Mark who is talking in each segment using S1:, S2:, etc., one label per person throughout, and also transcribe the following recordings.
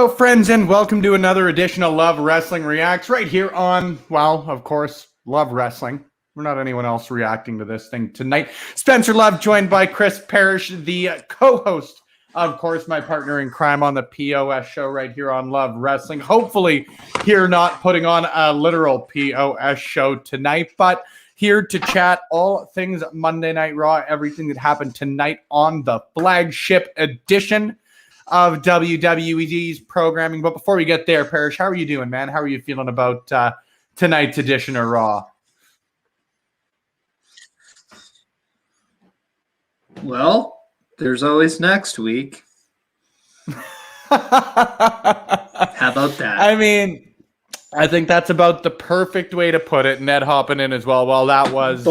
S1: Hello, friends, and welcome to another edition of Love Wrestling Reacts right here on, well, of course, Love Wrestling. We're not anyone else reacting to this thing tonight. Spencer Love, joined by Chris Parrish, the co-host, of course, my partner in crime on the POS show right here on Love Wrestling. Hopefully, here not putting on a literal POS show tonight, but here to chat all things Monday Night Raw, everything that happened tonight on the flagship edition of WWE's programming. But before we get there, Parrish, how are you doing, man? How are you feeling about tonight's edition of Raw?
S2: Well, there's always next week. How about that?
S1: I mean, I think that's about the perfect way to put it. Ned hopping in as well. Well, that was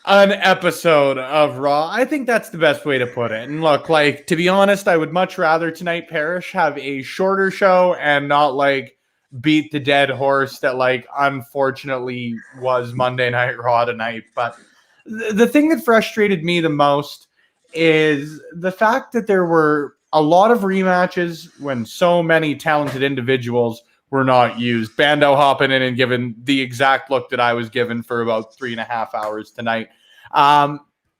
S1: an episode of Raw. I think that's the best way to put it. And look, like, to be honest, I would much rather tonight, Parrish, have a shorter show and not like beat the dead horse that like unfortunately was Monday Night Raw tonight. But the thing that frustrated me the most is the fact that there were a lot of rematches when so many talented individuals were not used. Bando hopping in and giving the exact look that I was given for about 3.5 hours tonight.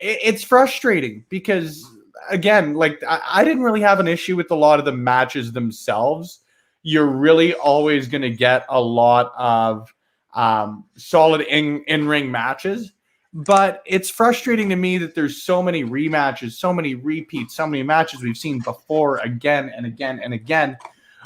S1: It's frustrating because, again, like I didn't really have an issue with a lot of the matches themselves. You're really always going to get a lot of solid in-ring matches. But it's frustrating to me that there's so many rematches, so many repeats, so many matches we've seen before again and again and again.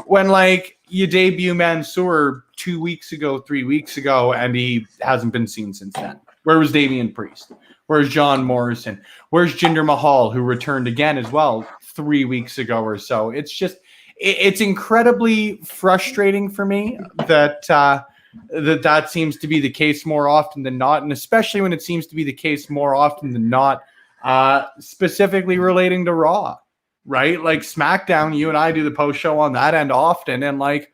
S1: When, like, you debut Mansoor 2 weeks ago, 3 weeks ago, and he hasn't been seen since then. Where was Damian Priest? Where's John Morrison? Where's Jinder Mahal, who returned again as well 3 weeks ago or so? It's just, it's incredibly frustrating for me that that seems to be the case more often than not, and especially when it seems to be the case more often than not, specifically relating to Raw. Right? Like SmackDown, you and I do the post show on that end often. And like,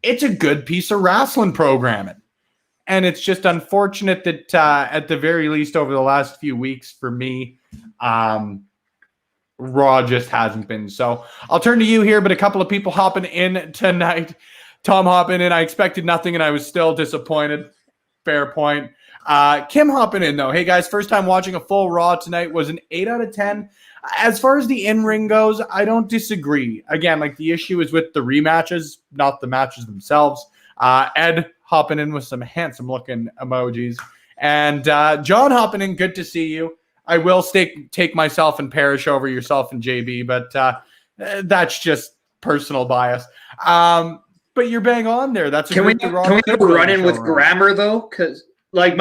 S1: it's a good piece of wrestling programming. And it's just unfortunate that at the very least over the last few weeks for me, Raw just hasn't been. So I'll turn to you here, but a couple of people hopping in tonight. Tom hopping in. I expected nothing and I was still disappointed. Fair point. Kim hopping in though. Hey guys, first time watching a full Raw tonight, was an 8 out of 10. As far as the in-ring goes, I don't disagree. Again, like the issue is with the rematches, not the matches themselves. Ed hopping in with some handsome-looking emojis. And John hopping in, good to see you. I will take myself and Parrish over yourself and JB, but that's just personal bias. But you're bang on there. That's a
S2: can we go run-in with grammar, though? Because, like,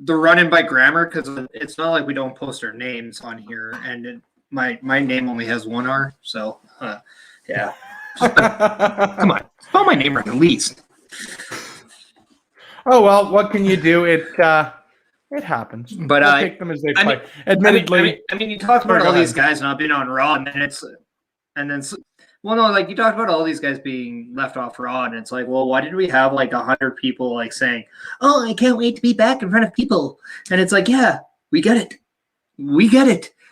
S2: the run-in by grammar, because it's not like we don't post our names on here, and my name only has one R, so yeah. Come on, spell my name right at least.
S1: Oh well, what can you do? It happens.
S2: But
S1: I take them as they play. Admittedly,
S2: I mean, you talked about all these guys not being on Raw, and then. Well, no, like you talked about all these guys being left off Raw, and it's like, well, why did we have like 100 people like saying, "Oh, I can't wait to be back in front of people"? And it's like, yeah, we get it.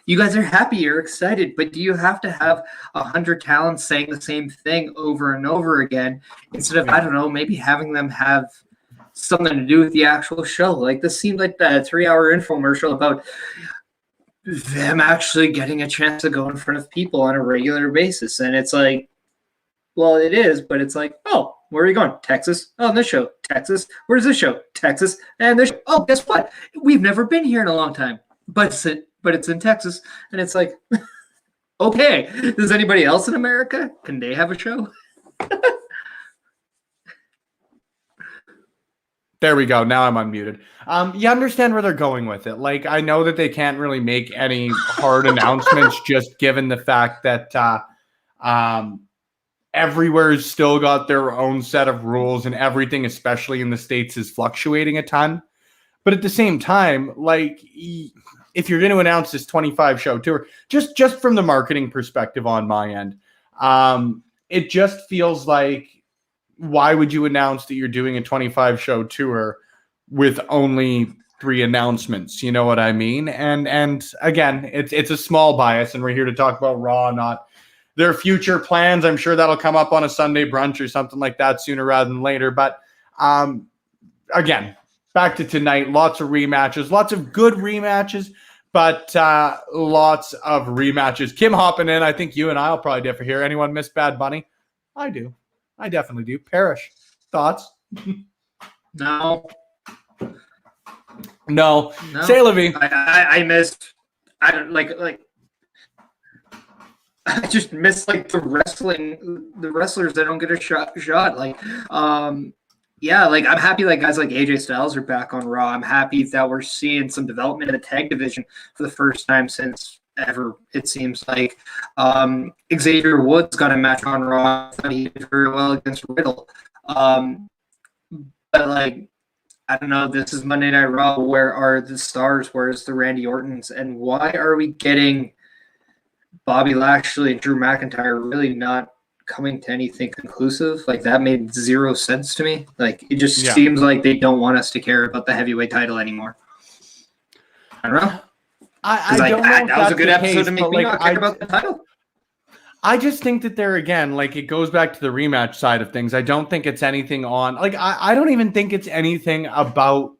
S2: You guys are happy, you're excited, but do you have to have 100 talents saying the same thing over and over again instead of, I don't know, maybe having them have something to do with the actual show? Like this seemed like that 3-hour infomercial about them actually getting a chance to go in front of people on a regular basis. And it's like, well, it is, but it's like, oh, where are you going? Texas? Oh, this show. Texas? Where's this show? Texas. And this show. Oh, guess what? We've never been here in a long time, but it's in Texas. And it's like, okay, does anybody else in America? Can they have a show?
S1: There we go. Now I'm unmuted. You understand where they're going with it. Like, I know that they can't really make any hard announcements just given the fact that everywhere's still got their own set of rules and everything, especially in the States, is fluctuating a ton. But at the same time, like, if you're going to announce this 25-show tour, just from the marketing perspective on my end, it just feels like, why would you announce that you're doing a 25-show tour with only 3 announcements? You know what I mean? And again, it's a small bias, and we're here to talk about Raw, not their future plans. I'm sure that'll come up on a Sunday brunch or something like that sooner rather than later. But again, back to tonight, lots of rematches, lots of good rematches, but lots of rematches. Kim hopping in. I think you and I will probably differ here. Anyone miss Bad Bunny? I do. I definitely do. Parrish, thoughts?
S2: No.
S1: Say Levy.
S2: I missed. I don't like. I just miss like the wrestlers that don't get a shot. Yeah, like I'm happy that guys like AJ Styles are back on Raw. I'm happy that we're seeing some development in the tag division for the first time since ever, it seems like. Xavier Woods got a match on Raw. I thought he did very well against Riddle. But like, I don't know, this is Monday Night Raw. Where are the stars? Where's the Randy Ortons? And why are we getting Bobby Lashley and Drew McIntyre really not coming to anything conclusive? Like, that made zero sense to me. Like, it just seems like they don't want us to care about the heavyweight title anymore. I don't know.
S1: I don't know.
S2: That was a good episode to make me not care about the title.
S1: I just think that there again, like, it goes back to the rematch side of things. I don't think it's anything on, like, I don't even think it's anything about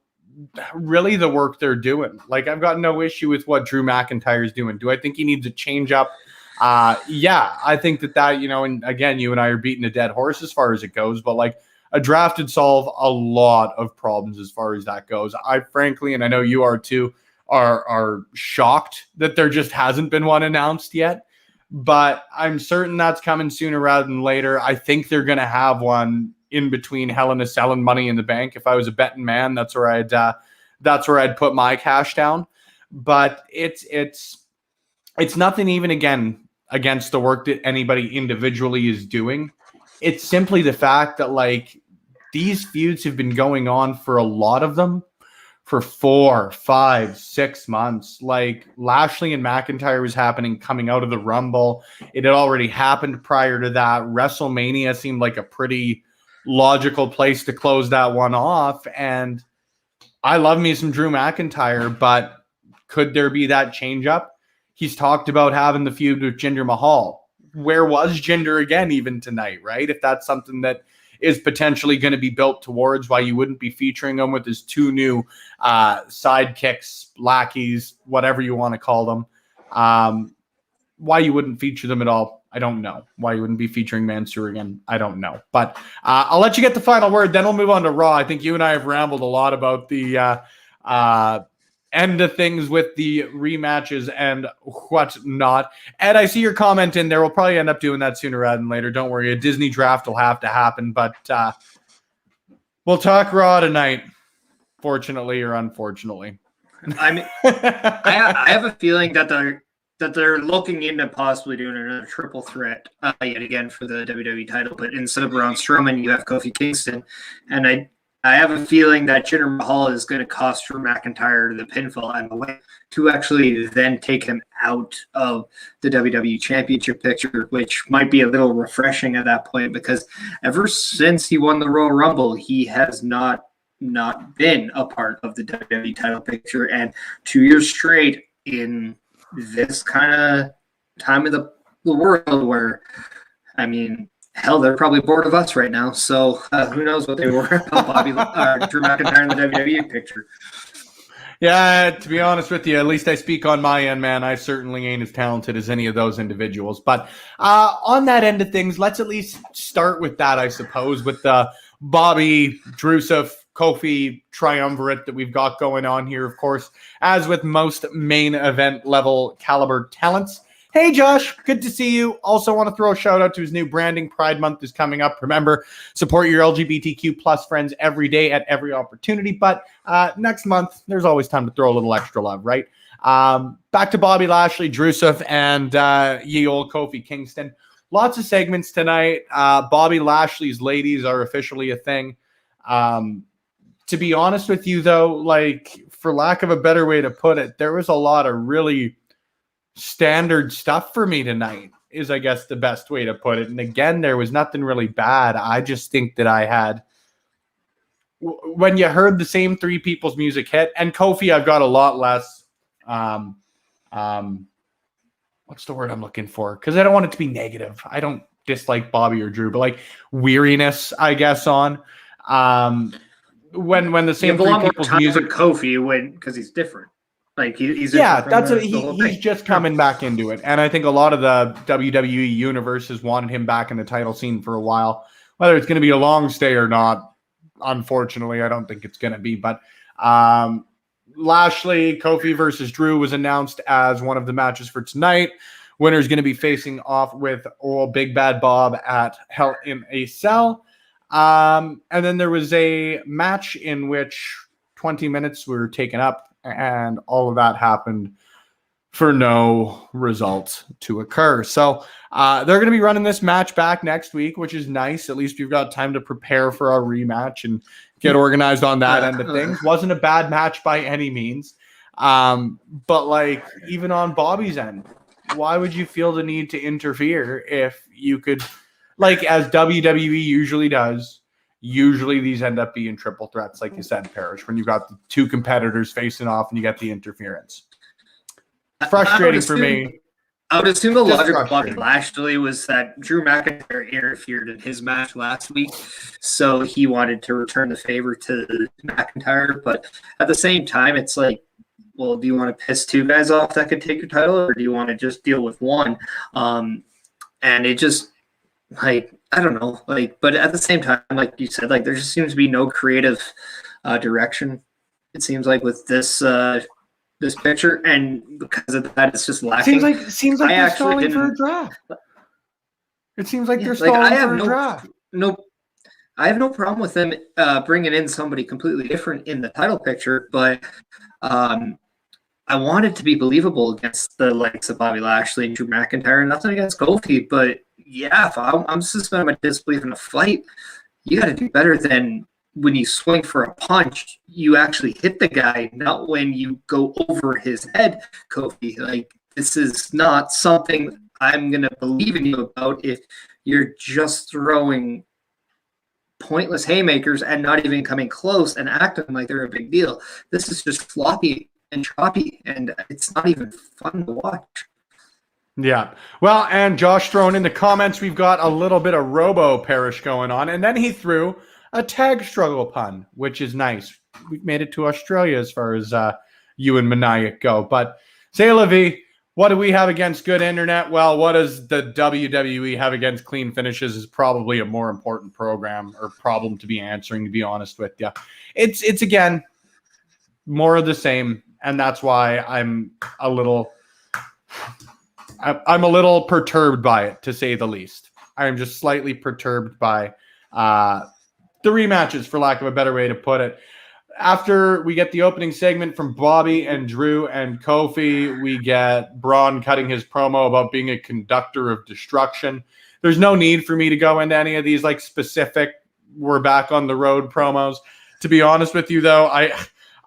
S1: really the work they're doing. Like, I've got no issue with what Drew McIntyre is doing. Do I think he needs a change up? Yeah, I think that, you know, and again, you and I are beating a dead horse as far as it goes, but like, a draft would solve a lot of problems as far as that goes. I frankly, and I know you are too, are shocked that there just hasn't been one announced yet. But I'm certain that's coming sooner rather than later. I think they're going to have one in between Hell in a Cell and Money in the Bank. If I was a betting man, that's where I'd put my cash down. But it's nothing even again against the work that anybody individually is doing. It's simply the fact that like these feuds have been going on for a lot of them for 4, 5, 6 months. Like Lashley and McIntyre was happening coming out of the Rumble. It had already happened prior to that. WrestleMania seemed like a pretty logical place to close that one off. And I love me some Drew McIntyre, but could there be that change up? He's talked about having the feud with Jinder Mahal. Where was Jinder again even tonight, right? If that's something that is potentially going to be built towards, why you wouldn't be featuring him with his 2 new sidekicks, lackeys, whatever you want to call them. Why you wouldn't feature them at all, I don't know. Why you wouldn't be featuring Mansoor again, I don't know. But I'll let you get the final word, then we'll move on to Raw. I think you and I have rambled a lot about the end of things with the rematches and whatnot. Ed, I see your comment in there. We'll probably end up doing that sooner rather than later. Don't worry. A Disney draft will have to happen, but we'll talk Raw tonight, fortunately or unfortunately.
S2: I mean, I have a feeling that they're looking into possibly doing another triple threat yet again for the WWE title, but instead of Braun Strowman, you have Kofi Kingston, and I have a feeling that Jinder Mahal is going to cost Drew McIntyre the pinfall and the way to actually then take him out of the WWE Championship picture, which might be a little refreshing at that point because ever since he won the Royal Rumble, he has not been a part of the WWE title picture. And 2 years straight in this kind of time of the world where, I mean, hell, they're probably bored of us right now. So who knows what they were about Drew McIntyre in the WWE picture.
S1: Yeah, to be honest with you, at least I speak on my end, man. I certainly ain't as talented as any of those individuals. But on that end of things, let's at least start with that, I suppose, with the Bobby, Drusev, Kofi triumvirate that we've got going on here, of course, as with most main event level caliber talents. Hey, Josh, good to see you. Also want to throw a shout out to his new branding. Pride Month is coming up. Remember, support your LGBTQ plus friends every day at every opportunity. But next month, there's always time to throw a little extra love, right? Back to Bobby Lashley, Drusev, and ye old Kofi Kingston. Lots of segments tonight. Bobby Lashley's ladies are officially a thing. To be honest with you, though, like, for lack of a better way to put it, there was a lot of really standard stuff for me tonight is, I guess, the best way to put it. And again, there was nothing really bad. I just think that I had, when you heard the same 3 people's music hit, and Kofi, I've got a lot less what's the word I'm looking for? Because I don't want it to be negative. I don't dislike Bobby or Drew, but like weariness, I guess, on when the same three people's music.
S2: Kofi because he's different. Like he's
S1: he's just coming back into it, and I think a lot of the WWE universe has wanted him back in the title scene for a while. Whether it's going to be a long stay or not, unfortunately, I don't think it's going to be. But Lashley, Kofi versus Drew was announced as one of the matches for tonight. Winner's going to be facing off with old Big Bad Bob at Hell in a Cell. And then there was a match in which 20 minutes were taken up, and all of that happened for no result to occur. So they're going to be running this match back next week, which is nice. At least we've got time to prepare for our rematch and get organized on that end of things. Wasn't a bad match by any means. But like, even on Bobby's end, why would you feel the need to interfere if you could, like, as WWE usually does, usually these end up being triple threats, like you said, Parrish, when you've got the two competitors facing off and you get the interference. Frustrating for me.
S2: I would assume the logic of Bobby Lashley was that Drew McIntyre interfered in his match last week, so he wanted to return the favor to McIntyre. But at the same time, it's like, well, do you want to piss two guys off that could take your title, or do you want to just deal with one? And it just, like, I don't know, like, but at the same time, like you said, like, there just seems to be no creative direction. It seems like with this this picture, and because of that, it's just lacking.
S1: Seems like they're stalling for a draft. It seems like they're stalling for a draft.
S2: I have no problem with them bringing in somebody completely different in the title picture, but I want it to be believable against the likes of Bobby Lashley and Drew McIntyre. Nothing against Kofi, but yeah, if I'm suspending my disbelief in a fight, you got to do better than when you swing for a punch, you actually hit the guy, not when you go over his head, Kofi. Like, this is not something I'm going to believe in you about if you're just throwing pointless haymakers and not even coming close and acting like they're a big deal. This is just floppy and choppy, and it's not even fun to watch.
S1: Yeah. Well, and Josh throwing in the comments, we've got a little bit of Robo Parish going on, and then he threw a tag struggle pun, which is nice. We've made it to Australia as far as you and Maniac go. But say, Levy, what do we have against good internet? Well, what does the WWE have against clean finishes is probably a more important program or problem to be answering, to be honest with you. It's again, more of the same, and that's why I'm a little perturbed by it, to say the least. I'm just slightly perturbed by the rematches, for lack of a better way to put it. After we get the opening segment from Bobby and Drew and Kofi, we get Braun cutting his promo about being a conductor of destruction. There's no need for me to go into any of these like specific we're back on the road promos. To be honest with you, though,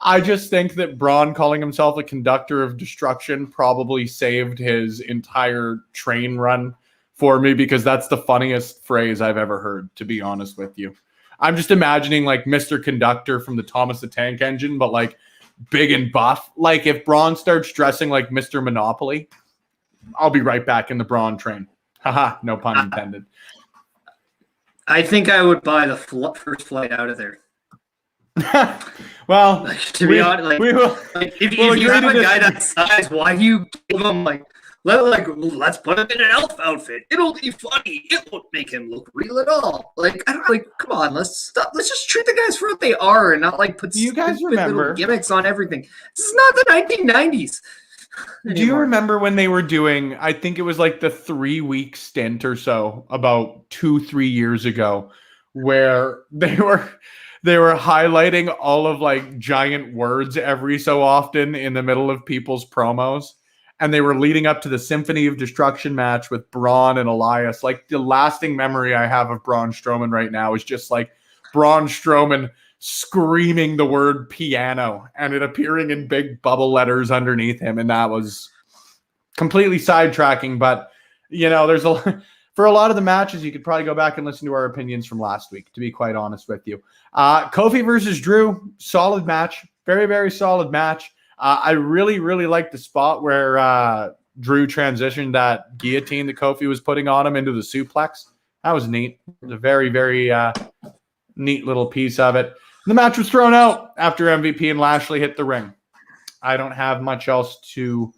S1: I just think that Braun calling himself a conductor of destruction probably saved his entire train run for me, because that's the funniest phrase I've ever heard, to be honest with you. I'm just imagining like Mr. Conductor from the Thomas the Tank Engine, but like big and buff. Like if Braun starts dressing like Mr. Monopoly, I'll be right back in the Braun train. Haha, no pun intended.
S2: I think I would buy the first flight out of there.
S1: Well,
S2: like, to be honest, like, if you have a guy that size, why do you give him let's put him in an elf outfit? It'll be funny. It won't make him look real at all. Come on, let's stop. Let's just treat the guys for what they are and not like put
S1: you guys remember
S2: gimmicks on everything. This is not the 1990s.
S1: Do you remember when they were doing, I think it was like the 3-week stint or so about 2-3 years ago, where they were highlighting all of like giant words every so often in the middle of people's promos. And they were leading up to the Symphony of Destruction match with Braun and Elias. Like, the lasting memory I have of Braun Strowman right now is just like Braun Strowman screaming the word piano and it appearing in big bubble letters underneath him. And that was completely sidetracking. But, you know, for a lot of the matches, you could probably go back and listen to our opinions from last week, to be quite honest with you. Kofi versus Drew, solid match. Very, very solid match. I really, really like the spot where Drew transitioned that guillotine that Kofi was putting on him into the suplex. That was neat. It was a very, very neat little piece of it. The match was thrown out after MVP and Lashley hit the ring. I don't have much else to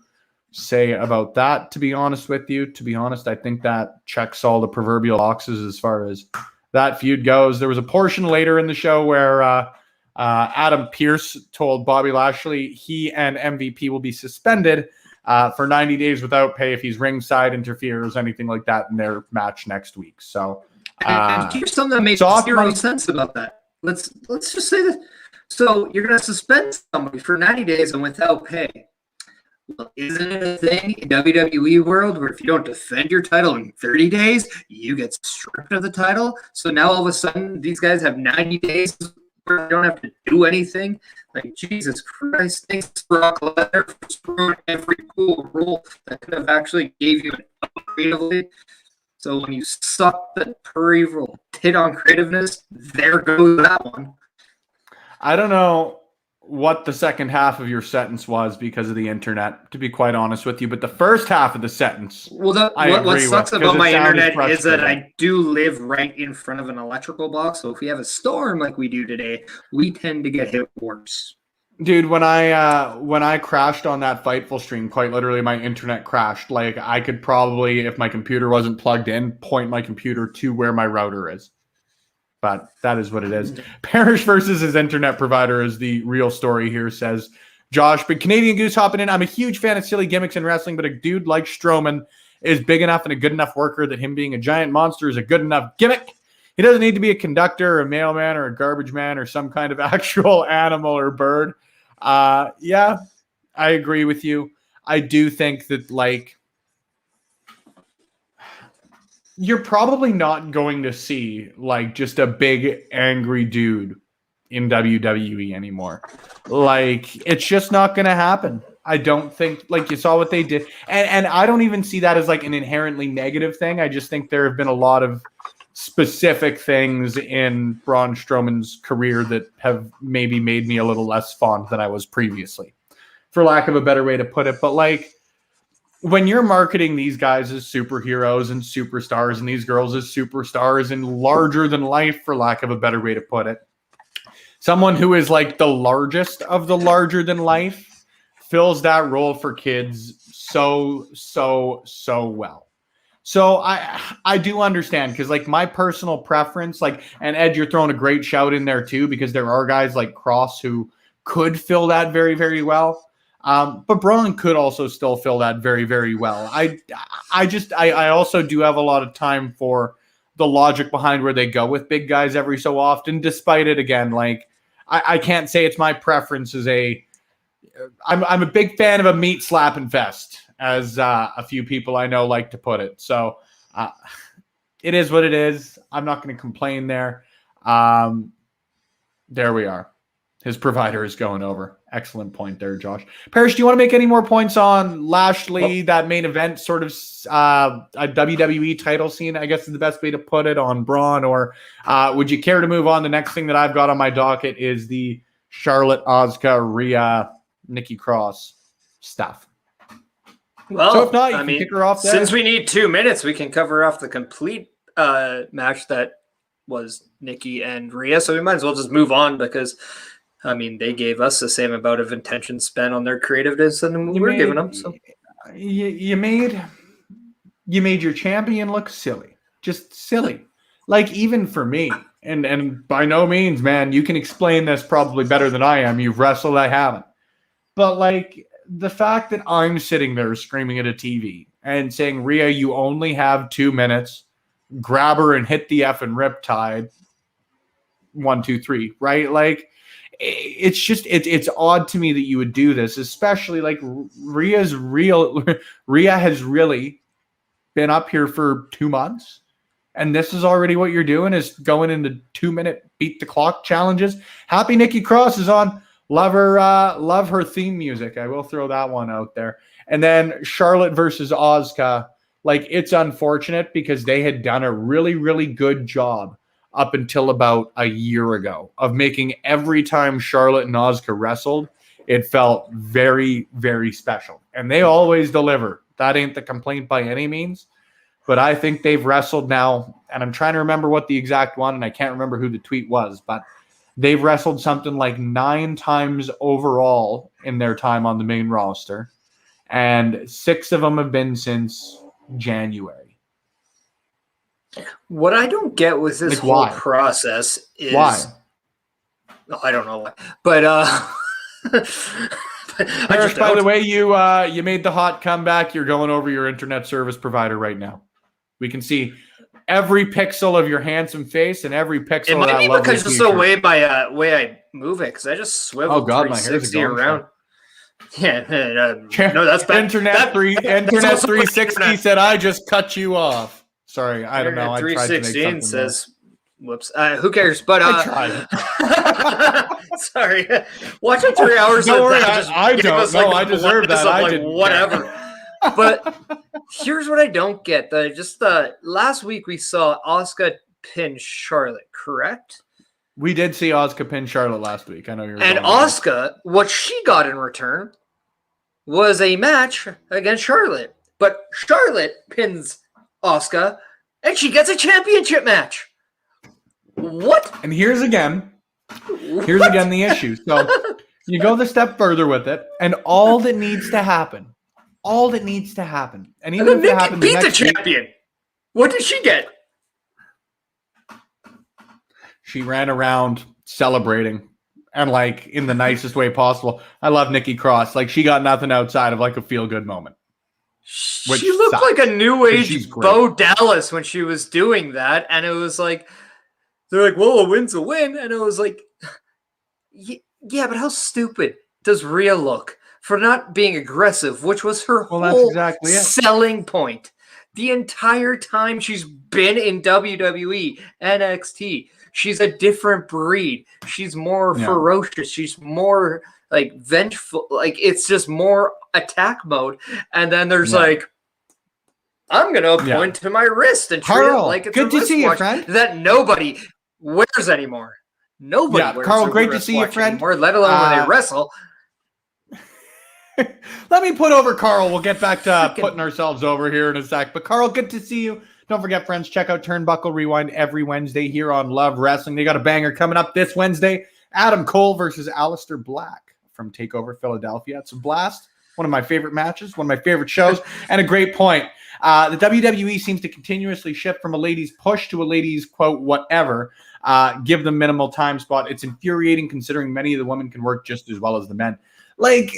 S1: say about that, to be honest with you. To be honest, I think that checks all the proverbial boxes as far as that feud goes. There was a portion later in the show where Adam Pearce told Bobby Lashley he and MVP will be suspended for 90 days without pay if he's ringside, interferes, anything like that in their match next week. So
S2: and here's something that makes zero sense about that. Let's just say this. So you're going to suspend somebody for 90 days and without pay. Well, isn't it a thing in WWE world where if you don't defend your title in 30 days, you get stripped of the title? So now all of a sudden these guys have 90 days where they don't have to do anything? Like, Jesus Christ, thanks Brock Lesnar for screwing every cool rule that could have actually gave you an upgrade. So when you suck the peripheral tit on creativeness, there goes that one.
S1: I don't know what the second half of your sentence was because of the internet, to be quite honest with you, but the first half of the sentence,
S2: well, what sucks about my internet is that I do live right in front of an electrical box, so if we have a storm like we do today, we tend to get hit worse.
S1: Dude, when I crashed on that Fightful stream, quite literally my internet crashed. Like, I could probably, if my computer wasn't plugged in, point my computer to where my router is. But that is what it is. Parrish versus his internet provider is the real story here, says Josh. But Canadian Goose hopping in. I'm a huge fan of silly gimmicks in wrestling, but a dude like Strowman is big enough and a good enough worker that him being a giant monster is a good enough gimmick. He doesn't need to be a conductor, or a mailman, or a garbage man, or some kind of actual animal or bird. Yeah, I agree with you. I do think that, like, you're probably not going to see like just a big angry dude in WWE anymore. Like, it's just not going to happen. I don't think, like, you saw what they did. And I don't even see that as like an inherently negative thing. I just think there have been a lot of specific things in Braun Strowman's career that have maybe made me a little less fond than I was previously, for lack of a better way to put it. But like, when you're marketing these guys as superheroes and superstars and these girls as superstars and larger than life, for lack of a better way to put it, someone who is like the largest of the larger than life fills that role for kids so well. So I do understand, because like my personal preference, like, and Ed, you're throwing a great shout in there too, because there are guys like Cross who could fill that very, very well. But Braun could also still fill that very, very well. I also do have a lot of time for the logic behind where they go with big guys every so often, despite it, again, like, I can't say it's my preference as I'm a big fan of a meat slapping fest, as a few people I know like to put it. So it is what it is. I'm not going to complain there. There we are. His provider is going over. Excellent point there, Josh. Parrish, do you want to make any more points on Lashley, that main event sort of a WWE title scene, I guess is the best way to put it, on Braun? Or would you care to move on? The next thing that I've got on my docket is the Charlotte, Asuka, Rhea, Nikki Cross stuff.
S2: Well,
S1: so if not, you can kick her off there.
S2: Since we need 2 minutes, we can cover off the complete match that was Nikki and Rhea. So we might as well just move on, because I mean, they gave us the same amount of attention spent on their creativeness than we're giving them. So
S1: you made your champion look silly, just silly. Like, even for me, and by no means, man, you can explain this probably better than I am. You've wrestled, I haven't. But like, the fact that I'm sitting there screaming at a TV and saying, Rhea, you only have 2 minutes, grab her and hit the effing riptide. 1, 2, 3, right? Like, it's just, it's odd to me that you would do this, especially like Rhea has really been up here for 2 months. And this is already what you're doing, is going into 2-minute beat the clock challenges. Happy Nikki Cross is on. Love her theme music. I will throw that one out there. And then Charlotte versus Asuka. Like, it's unfortunate because they had done a really, really good job up until about a year ago of making every time Charlotte and Asuka wrestled, it felt very, very special. And they always deliver That ain't the complaint by any means. But I think they've wrestled now, and I'm trying to remember what the exact one, and I can't remember who the tweet was, but they've wrestled something like 9 times overall in their time on the main roster, and 6 of them have been since January.
S2: What I don't get with this whole process is
S1: why?
S2: I don't know why, but
S1: by the way, you made the hot comeback. You're going over your internet service provider right now. We can see every pixel of your handsome face and every pixel.
S2: It might be because it's the way I move it, because I just swivel 360 around. Yeah, no, that's bad.
S1: Internet 360 said I just cut you off. Sorry, I don't know. I tried to make something
S2: says, "Whoops." Who cares? But
S1: I
S2: tried. Sorry, watching 3 hours.
S1: Don't worry, I don't know. I deserve that. I didn't.
S2: Whatever. But here's what I don't get. Last week we saw Asuka pin Charlotte, correct?
S1: We did see Asuka pin Charlotte last week. I know you're.
S2: And Asuka, what she got in return was a match against Charlotte. But Charlotte pins Asuka, and she gets a championship match. What?
S1: And here's again the issue. So you go the step further with it, and all that needs to happen, and even if it happens,
S2: beat the champion. What did she get?
S1: She ran around celebrating, and like in the nicest way possible. I love Nikki Cross. Like, she got nothing outside of like a feel good moment.
S2: She looked like a new age Bo Dallas when she was doing that, and it was like they're like, "Well, a win's a win," and it was like, yeah, but how stupid does Rhea look for not being aggressive, which was her whole selling point the entire time she's been in WWE, NXT. She's a different breed. She's more ferocious. She's more like vengeful. Like, it's just more attack mode. And then there's like, I'm going to point to my wrist and treat it like it's
S1: good to see you, friend.
S2: That nobody wears anymore. Nobody wears
S1: Carl, great to see you, friend.
S2: Anymore, let alone when they wrestle.
S1: Let me put over Carl. We'll get back to putting ourselves over here in a sec. But Carl, good to see you. Don't forget, friends, check out Turnbuckle Rewind every Wednesday here on Love Wrestling. They got a banger coming up this Wednesday. Adam Cole versus Aleister Black from TakeOver Philadelphia. It's a blast. One of my favorite matches, one of my favorite shows, and a great point. The WWE seems to continuously shift from a ladies push to a ladies, quote, whatever. Give them minimal time spot. It's infuriating considering many of the women can work just as well as the men. Like,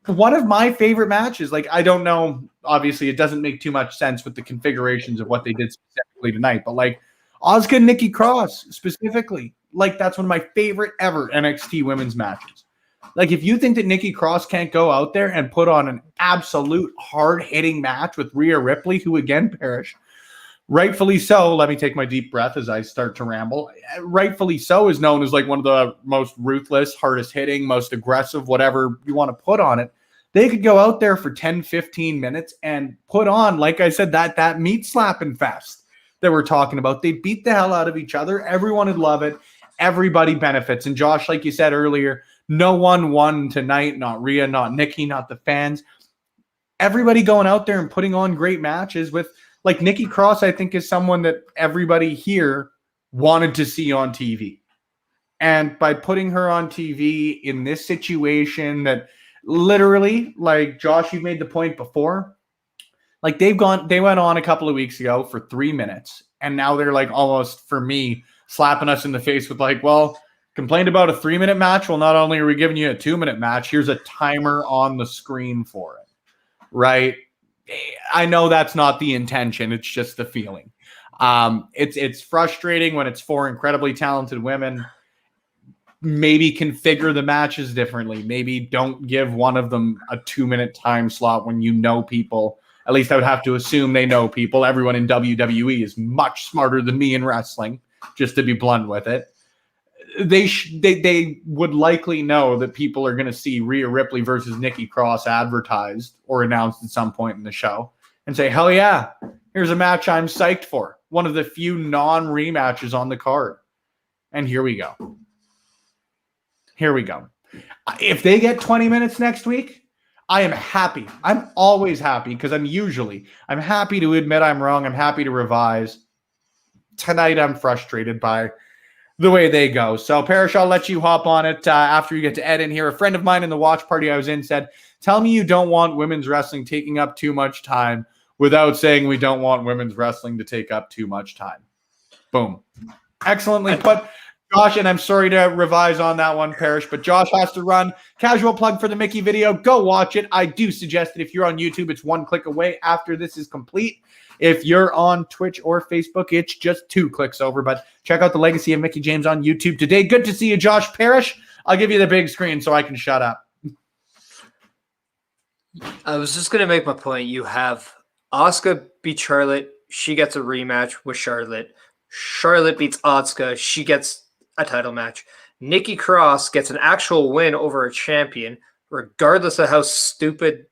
S1: one of my favorite matches, like, I don't know, obviously it doesn't make too much sense with the configurations of what they did specifically tonight, but like Asuka and Nikki Cross specifically, like, that's one of my favorite ever NXT women's matches. Like, if you think that Nikki Cross can't go out there and put on an absolute hard-hitting match with Rhea Ripley, who again perished, rightfully so, let me take my deep breath as I start to ramble, rightfully so is known as like one of the most ruthless, hardest hitting, most aggressive, whatever you want to put on it. They could go out there for 10, 15 minutes and put on, like I said, that meat slapping fest that we're talking about. They beat the hell out of each other. Everyone would love it. Everybody benefits. And Josh, like you said earlier, no one won tonight, not Rhea, not Nikki, not the fans. Everybody going out there and putting on great matches with, like, Nikki Cross, I think, is someone that everybody here wanted to see on TV. And by putting her on TV in this situation that literally, like, Josh, you made the point before, like, they went on a couple of weeks ago for 3 minutes, and now they're like almost, for me, slapping us in the face with like, well, complained about a 3-minute match. Well, not only are we giving you a 2-minute match, here's a timer on the screen for it, right? I know that's not the intention. It's just the feeling. It's frustrating when it's 4 incredibly talented women. Maybe configure the matches differently. Maybe don't give one of them a 2-minute time slot when you know people. At least I would have to assume they know people. Everyone in WWE is much smarter than me in wrestling, just to be blunt with it. They would likely know that people are going to see Rhea Ripley versus Nikki Cross advertised or announced at some point in the show and say, hell yeah, here's a match I'm psyched for. One of the few non-rematches on the card. And here we go. Here we go. If they get 20 minutes next week, I am happy. I'm always happy because I'm happy to admit I'm wrong. I'm happy to revise. Tonight, I'm frustrated by the way they go. So, Parrish, I'll let you hop on it after you get to Ed in here. A friend of mine in the watch party I was in said, tell me you don't want women's wrestling taking up too much time without saying we don't want women's wrestling to take up too much time. Boom. Excellently put, Josh, and I'm sorry to revise on that one, Parrish, but Josh has to run. Casual plug for the Mickey video. Go watch it. I do suggest that if you're on YouTube, it's 1 click away after this is complete. If you're on Twitch or Facebook, it's just 2 clicks over. But check out the Legacy of Mickey James on YouTube today. Good to see you, Josh Parrish. I'll give you the big screen so I can shut up.
S2: I was just going to make my point. You have Asuka beat Charlotte. She gets a rematch with Charlotte. Charlotte beats Asuka. She gets a title match. Nikki Cross gets an actual win over a champion, regardless of how stupid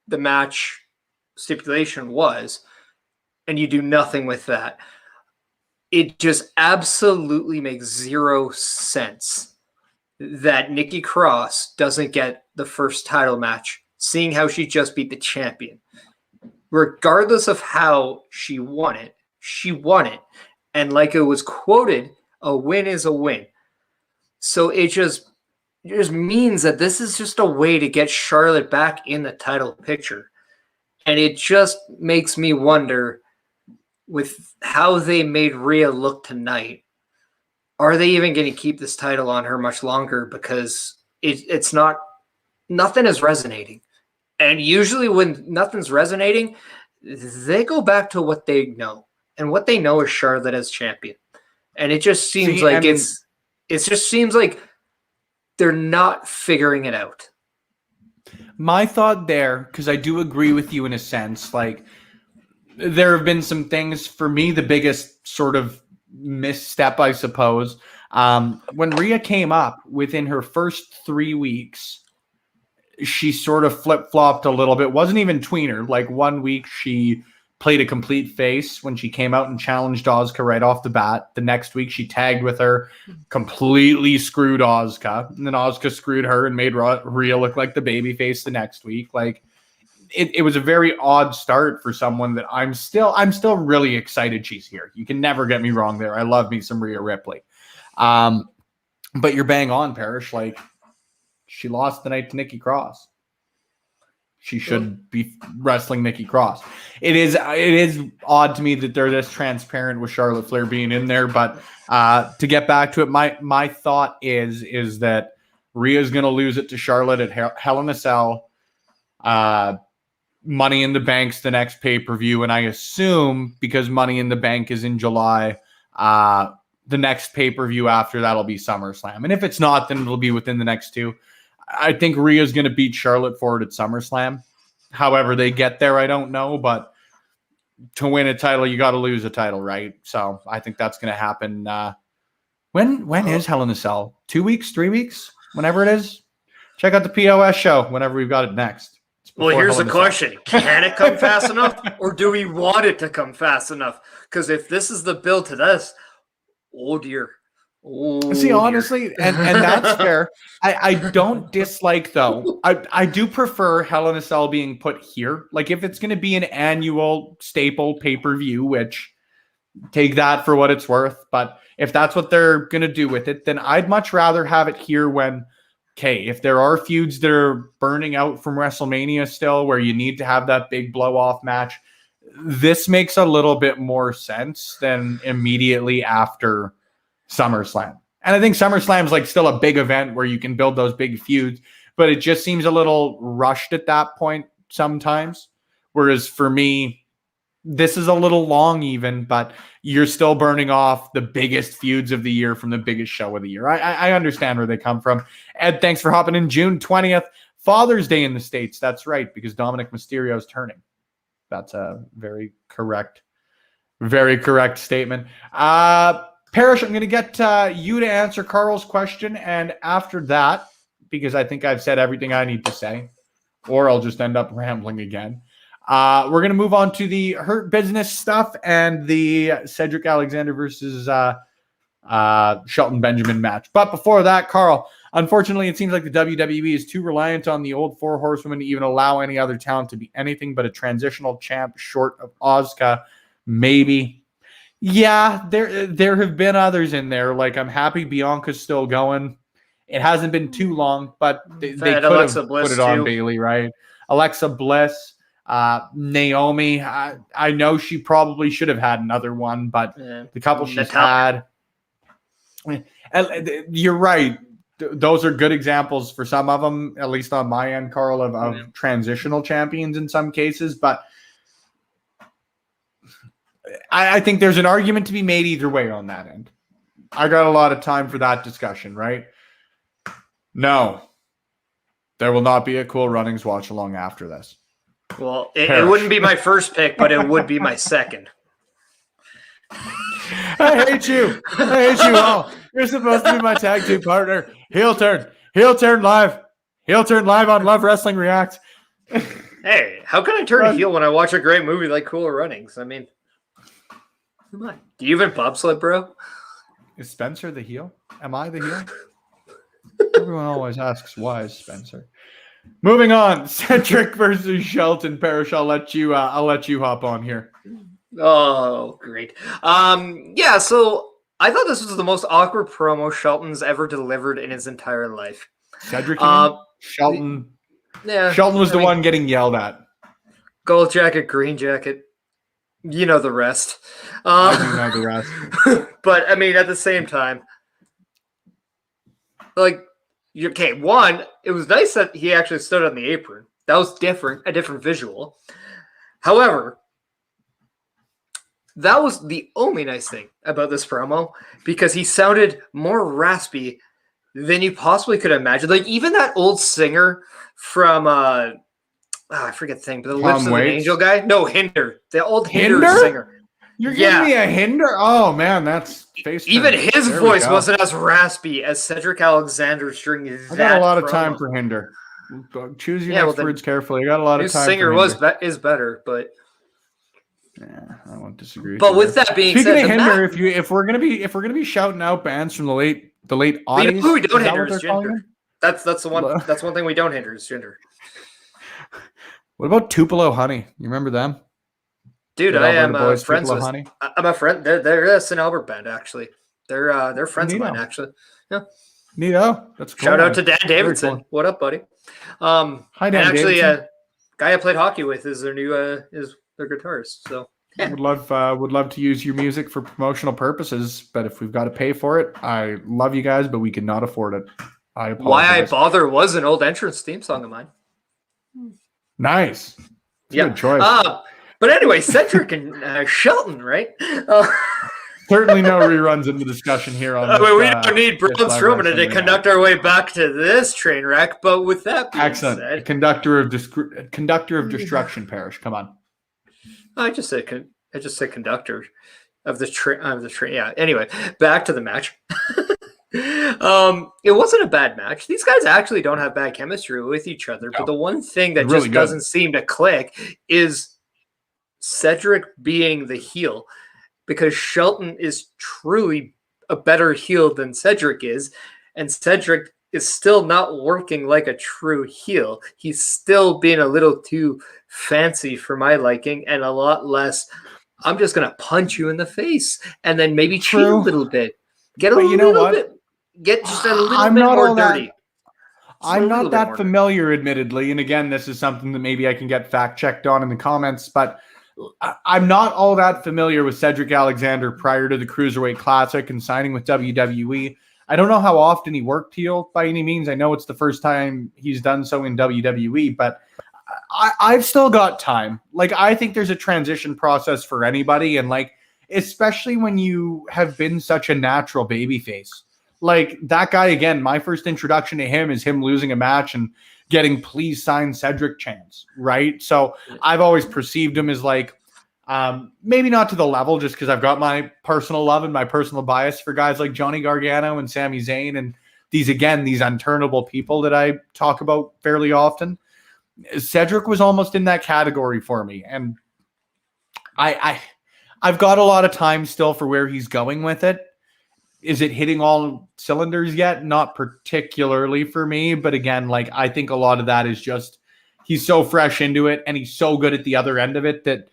S2: the match stipulation was. And you do nothing with that. It just absolutely makes zero sense that Nikki Cross doesn't get the first title match, seeing how she just beat the champion. Regardless of how she won it. And like it was quoted, a win is a win. So it just means that this is just a way to get Charlotte back in the title picture. And it just makes me wonder, with how they made Rhea look tonight, are they even going to keep this title on her much longer? Because it's not, nothing is resonating. And usually when nothing's resonating, they go back to what they know. And what they know is Charlotte as champion. And it just seems it just seems like they're not figuring it out.
S1: My thought there, because I do agree with you in a sense, like, there have been some things, for me, the biggest sort of misstep, I suppose, when Rhea came up within her first 3 weeks, she sort of flip-flopped a little bit. Wasn't even tweener. Like, 1 week she played a complete face when she came out and challenged Asuka right off the bat. The next week she tagged with her, completely screwed Asuka, and then Asuka screwed her and made Rhea look like the baby face the next week. Like, it was a very odd start for someone that I'm still really excited she's here. You can never get me wrong there. I love me some Rhea Ripley. But you're bang on, Parrish. Like, she lost the night to Nikki Cross. She should be wrestling Nikki Cross. It is odd to me that they're this transparent with Charlotte Flair being in there. But to get back to it, my thought is that Rhea's going to lose it to Charlotte at Hell in a Cell. Money in the Bank's the next pay-per-view, and I assume because Money in the Bank is in July, the next pay-per-view after that'll be SummerSlam. And if it's not, then it'll be within the next 2. I think Rhea's going to beat Charlotte for it at SummerSlam. However they get there, I don't know, but to win a title, you got to lose a title, right? So I think that's going to happen. When is Hell in a Cell? 2 weeks, 3 weeks, whenever it is. Check out the POS show whenever we've got it next.
S2: Well, here's the question. Can it come fast enough, or do we want it to come fast enough? Because if this is the build to this, oh dear.
S1: See, honestly, and that's fair. I don't dislike, though. I do prefer Hell in a Cell being put here. Like, if it's going to be an annual staple pay-per-view, which take that for what it's worth. But if that's what they're going to do with it, then I'd much rather have it here when, okay, if there are feuds that are burning out from WrestleMania still, where you need to have that big blow-off match, this makes a little bit more sense than immediately after SummerSlam. And I think SummerSlam's like still a big event where you can build those big feuds, but it just seems a little rushed at that point sometimes. Whereas for me, this is a little long even, but you're still burning off the biggest feuds of the year from the biggest show of the year. I understand where they come from. Ed, thanks for hopping in. June 20th, Father's Day in the States. That's right, because Dominic Mysterio is turning. That's a very correct statement. Parrish, I'm going to get you to answer Carl's question, and after that, because I think I've said everything I need to say, or I'll just end up rambling again, we're going to move on to the Hurt Business stuff and the Cedric Alexander versus Shelton Benjamin match. But before that, Carl, Unfortunately, it seems like the WWE is too reliant on the old four horsewomen to even allow any other talent to be anything but a transitional champ short of Asuka. Maybe. Yeah, there have been others in there. Like, I'm happy Bianca's still going. It hasn't been too long, but they could have put it on Bayley, right? Alexa Bliss, Naomi. I know she probably should have had another one, but the couple she's had. You're right. Those are good examples for some of them, at least on my end, Carl, of transitional champions in some cases. But I think there's an argument to be made either way on that end. I got a lot of time for that discussion, right? No, there will not be a Cool Runnings watch along after this.
S2: Well, it wouldn't be my first pick, but it would be my second.
S1: I hate you. I hate you all. You're supposed to be my tag team partner. Heel turn live on Love Wrestling React.
S2: Hey, how can I turn heel when I watch a great movie like Cool Runnings? I mean, come on. Do you even bobsled, bro?
S1: Is Spencer the heel? Am I the heel? Everyone always asks, why is Spencer? Moving on, Cedric versus Shelton. Parrish, I'll let you hop on here.
S2: Oh, great. Yeah, so I thought this was the most awkward promo Shelton's ever delivered in his entire life.
S1: Cedric, Shelton.
S2: Yeah,
S1: Shelton was the one getting yelled at.
S2: Gold jacket, green jacket. You know the rest.
S1: I do know the rest.
S2: But I mean, at the same time, like, okay, one, it was nice that he actually stood on the apron. That was a different visual. However, that was the only nice thing about this promo, because he sounded more raspy than you possibly could imagine. Like, even that old singer from I forget the thing, but the Lips of an Angel guy. No, Hinder, the old Hinder singer.
S1: You're giving me a Hinder? Oh man, that's face.
S2: Even his voice wasn't as raspy as Cedric Alexander's during that.
S1: I got a lot of time for Hinder. Choose your next words carefully. I got a lot of time.
S2: His singer is better, but
S1: yeah, I won't disagree.
S2: But with that being said,
S1: speaking of Hinder, if we're gonna be shouting out bands from the late '80s,
S2: who we don't hinder is Jinder. That's the one. That's one thing we don't hinder is Jinder.
S1: What about Tupelo Honey? You remember them?
S2: Dude, I am friends with. Honey? I'm a friend. They're a St. Albert band, actually. They're friends of mine, actually. Yeah.
S1: Neato. That's cool.
S2: Shout out to Dan Davidson. Cool. What up, buddy?
S1: Hi, Dan. And
S2: actually, guy I played hockey with is their new is their guitarist. So
S1: yeah. would love to use your music for promotional purposes, but if we've got to pay for it, I love you guys, but we cannot afford it. I apologize.
S2: Why I Bother was an old entrance theme song of mine.
S1: Nice. Good choice.
S2: But anyway, Cedric and Shelton, right?
S1: Certainly no reruns in the discussion here on this,
S2: we don't need Braun Strowman to conduct our way back to this train wreck, but with that being said...
S1: Conductor of destruction, Parrish. Come on.
S2: I just said conductor of the train. Yeah, anyway, back to the match. It wasn't a bad match. These guys actually don't have bad chemistry with each other, but the one thing that just doesn't seem to click is Cedric being the heel, because Shelton is truly a better heel than Cedric is, and Cedric is still not working like a true heel. He's still being a little too fancy for my liking, and a lot less, I'm just going to punch you in the face and then maybe cheat a little bit. Get just a little bit more dirty.
S1: I'm not that familiar, admittedly, and again, this is something that maybe I can get fact-checked on in the comments, but I'm not all that familiar with Cedric Alexander prior to the Cruiserweight Classic and signing with WWE. I don't know how often he worked heel by any means. I know it's the first time he's done so in WWE, but I've still got time. Like, I think there's a transition process for anybody, and like, especially when you have been such a natural babyface. Like, that guy, again, my first introduction to him is him losing a match and getting please sign Cedric chants, right? So I've always perceived him as like, maybe not to the level, just because I've got my personal love and my personal bias for guys like Johnny Gargano and Sami Zayn and these unturnable people that I talk about fairly often. Cedric was almost in that category for me, and I've got a lot of time still for where he's going with it. is it hitting all cylinders yet? Not particularly for me, but again, like I think a lot of that is just he's so fresh into it and he's so good at the other end of it that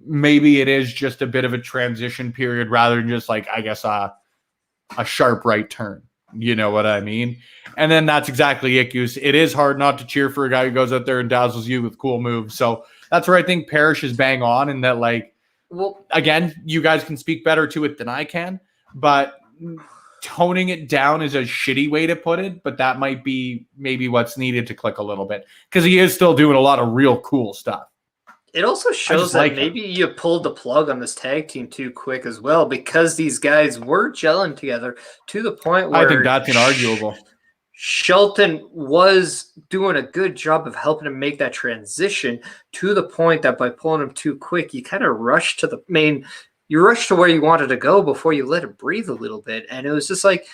S1: maybe it is just a bit of a transition period rather than just like, I guess, a sharp right turn. You know what I mean? And then that's exactly it, Goose. It is hard not to cheer for a guy who goes out there and dazzles you with cool moves. So that's where I think Parrish is bang on, and that, like, well, again, you guys can speak better to it than I can, but toning it down is a shitty way to put it, but that might be maybe what's needed to click a little bit because he is still doing a lot of real cool stuff.
S2: It also shows that maybe you pulled the plug on this tag team too quick as well, because these guys were gelling together to the point where
S1: I think that's inarguable.
S2: Shelton was doing a good job of helping him make that transition, to the point that by pulling him too quick, you kind of rushed to the main. You rushed to where you wanted to go before you let it breathe a little bit. And it was just like,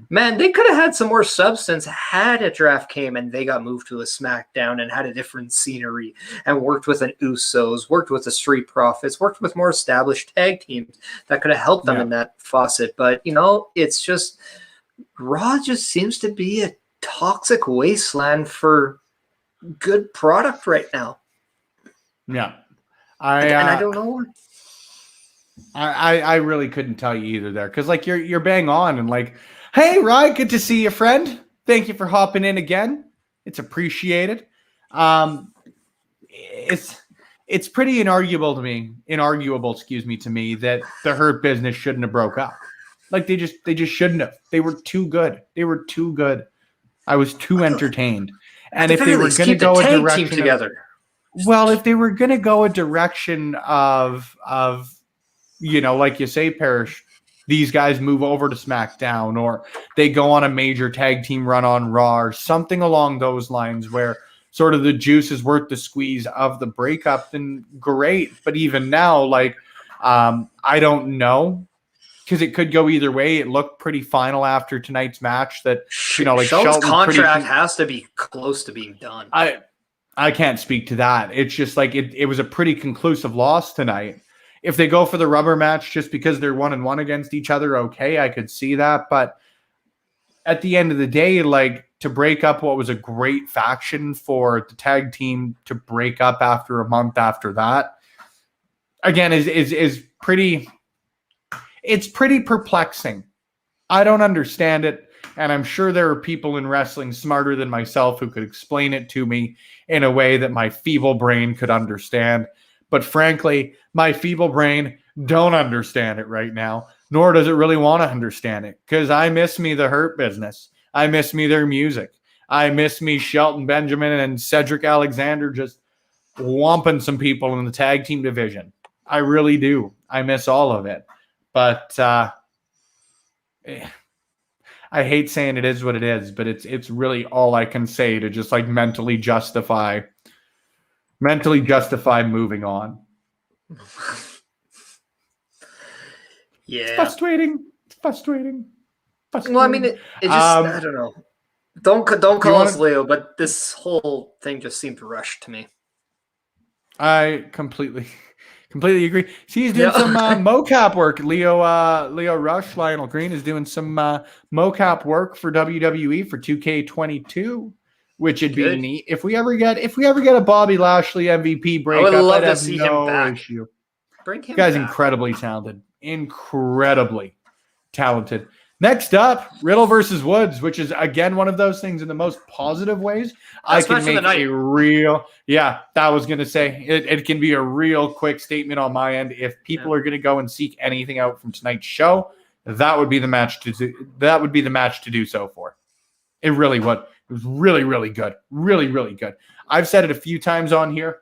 S2: man, they could have had some more substance had a draft came and they got moved to a SmackDown and had a different scenery and worked with an Usos, worked with the Street Profits, worked with more established tag teams that could have helped them in that faucet. But, you know, it's just Raw just seems to be a toxic wasteland for good product right now.
S1: Yeah.
S2: I don't know.
S1: I really couldn't tell you either there, because like you're bang on, and like, hey Ryan, good to see you, friend. Thank you for hopping in again. It's appreciated. It's pretty inarguable to me, to me, that the Hurt Business shouldn't have broke up. Like they just shouldn't have. They were too good. I was too entertained. And if they were going to go a direction
S2: together,
S1: well, if they were going to go a direction of you know, like you say, Parrish, these guys move over to SmackDown, or they go on a major tag team run on Raw, or something along those lines where sort of the juice is worth the squeeze of the breakup, then great. But even now, like, I don't know, because it could go either way. It looked pretty final after tonight's match that, you know, like
S2: Shelton's contract has to be close to being done.
S1: I can't speak to that. It's just like it was a pretty conclusive loss tonight. If they go for the rubber match just because they're 1-1 against each other, okay, I could see that. But at the end of the day, like, to break up what was a great faction for the tag team to break up after a month after that, again, is pretty. It's pretty perplexing. I don't understand it, and I'm sure there are people in wrestling smarter than myself who could explain it to me in a way that my feeble brain could understand. But frankly, my feeble brain don't understand it right now, nor does it really want to understand it, because I miss me the Hurt Business. I miss me their music. I miss me Shelton Benjamin and Cedric Alexander just whomping some people in the tag team division. I really do. I miss all of it. But I hate saying it is what it is, but it's really all I can say to just like mentally justify moving on.
S2: Yeah.
S1: It's frustrating.
S2: Well, I mean, it just, I don't know. Don't call us Leo, but this whole thing just seemed rushed to me.
S1: I completely agree. He's doing some mocap work. Leo Rush, Lionel Green is doing some mocap work for WWE for 2K22, which would be neat. If we ever get a Bobby Lashley MVP breakup,
S2: I'd have no
S1: issue.
S2: Bring him
S1: guy's
S2: back.
S1: incredibly talented. Next up, Riddle versus Woods, which is again one of those things in the most positive ways. I can make a real, that was going to say it can be a real quick statement on my end. If people are going to go and seek anything out from tonight's show, that would be the match to do so for. It really would. It was really, really good. Really, really good. I've said it a few times on here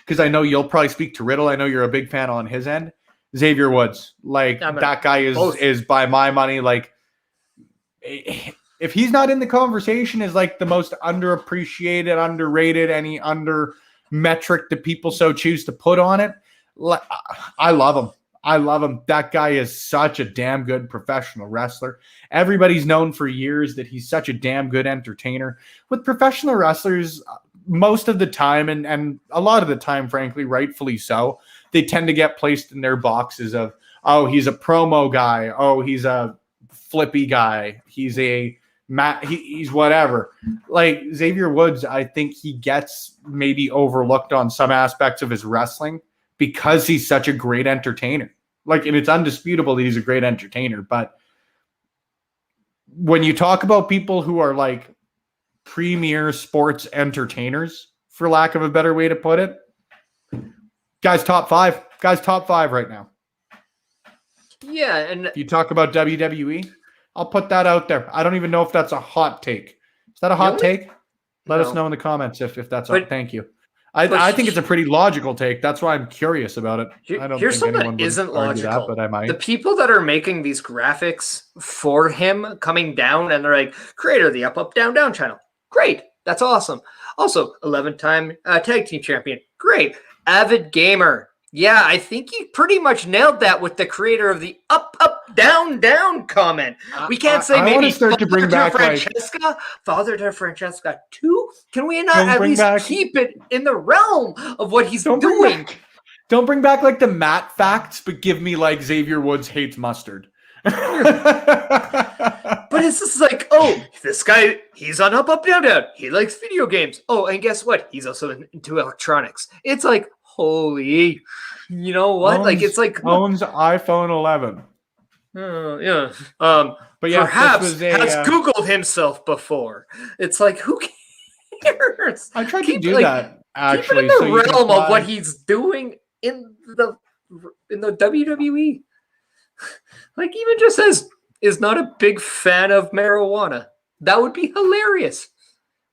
S1: because I know you'll probably speak to Riddle. I know you're a big fan on his end. Xavier Woods, like that guy is by my money. Like, if he's not in the conversation, is like the most underappreciated, underrated, any under metric that people so choose to put on it. I love him. That guy is such a damn good professional wrestler. Everybody's known for years that he's such a damn good entertainer. With professional wrestlers, most of the time, and a lot of the time, frankly, rightfully so, they tend to get placed in their boxes of, oh, he's a promo guy. Oh, he's a flippy guy. He's he's whatever. Like Xavier Woods, I think he gets maybe overlooked on some aspects of his wrestling because he's such a great entertainer. Like, and it's undisputable that he's a great entertainer. But when you talk about people who are like premier sports entertainers, for lack of a better way to put it, guys top five right now.
S2: Yeah, and
S1: if you talk about WWE, I'll put that out there. I don't even know if that's a hot take. Is that a hot take? Let us know in the comments if that's up. Thank you. I think it's a pretty logical take. That's why I'm curious about it. I don't
S2: here's
S1: think
S2: something
S1: anyone
S2: that isn't logical.
S1: That, but I might.
S2: The people that are making these graphics for him coming down, and they're like, creator of the Up, Down, Down channel. Great. That's awesome. Also, 11-time tag team champion. Great. Avid gamer. Yeah, I think you pretty much nailed that with the creator of the Up, Down, Down comment. We can't say maybe
S1: start to bring back
S2: Francesca, Father to Francesca 2. Can we not at least keep it in the realm of what he's doing?
S1: Don't bring back like the Matt facts, but give me like Xavier Woods hates mustard.
S2: But it's just like, oh, this guy, he's on Up, Down, Down. He likes video games. Oh, and guess what? He's also into electronics. It's like, holy, you know what? It's like
S1: owns iPhone 11.
S2: Yeah.
S1: But yeah,
S2: perhaps has Googled himself before. It's like, who cares?
S1: I tried to do that actually.
S2: Keep it in the realm of what he's doing in the WWE. Like, even just says is not a big fan of marijuana. That would be hilarious.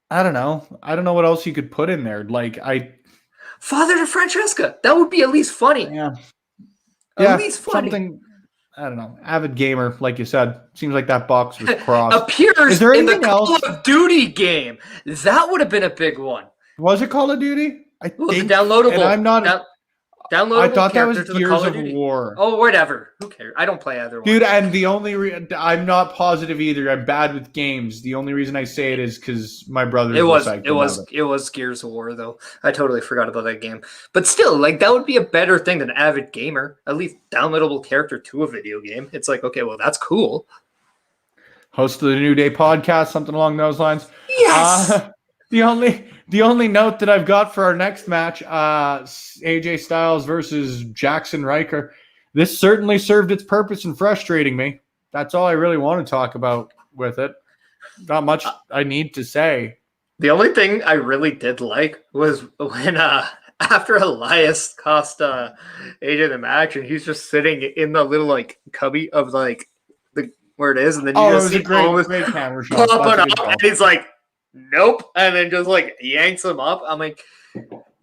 S1: I don't know what else you could put in there. Like
S2: Father to Francesca. That would be at least funny.
S1: Yeah.
S2: At least funny.
S1: Something, I don't know. Avid gamer, like you said. Seems like that box was crossed.
S2: Appears
S1: Is there
S2: in the
S1: anything else?
S2: Call of Duty game. That would have been a big one.
S1: Was it Call of Duty? I think.
S2: The downloadable.
S1: And I'm not.
S2: Downloadable.
S1: I thought that was Gears of
S2: Duty.
S1: War.
S2: Oh, whatever. Who cares? I don't play either one.
S1: Dude, and the only I'm not positive either. I'm bad with games. The only reason I say it is because my brother.
S2: It was Gears of War though. I totally forgot about that game. But still, like, that would be a better thing than Avid Gamer. At least downloadable character to a video game. It's like, okay, well, that's cool.
S1: Host of the New Day podcast, something along those lines.
S2: Yes.
S1: The only note that I've got for our next match, AJ Styles versus Jackson Riker. This certainly served its purpose in frustrating me. That's all I really want to talk about with it. Not much I need to say.
S2: The only thing I really did like was when after Elias cost AJ the match, and he's just sitting in the little like cubby of like the where it is, and then you just see
S1: great camera shot.
S2: Popping up, and he's like, nope, and then just like yanks him up. I'm like,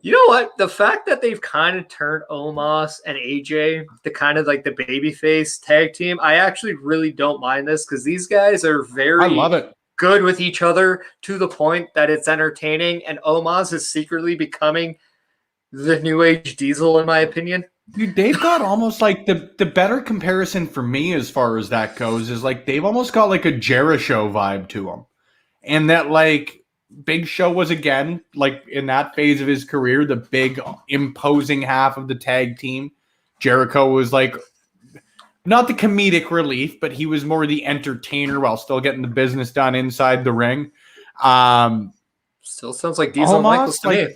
S2: you know what? The fact that they've kind of turned Omos and AJ to kind of like the babyface tag team, I actually really don't mind this because these guys are
S1: I love it.
S2: Good with each other to the point that it's entertaining, and Omos is secretly becoming the new age Diesel, in my opinion.
S1: Dude, they've got almost like the better comparison for me as far as that goes is like they've almost got like a Jericho vibe to them. And that, like, Big Show was, again, like, in that phase of his career, the big, imposing half of the tag team. Jericho was, like, not the comedic relief, but he was more the entertainer while still getting the business done inside the ring.
S2: Still sounds like Diesel Michaels to me.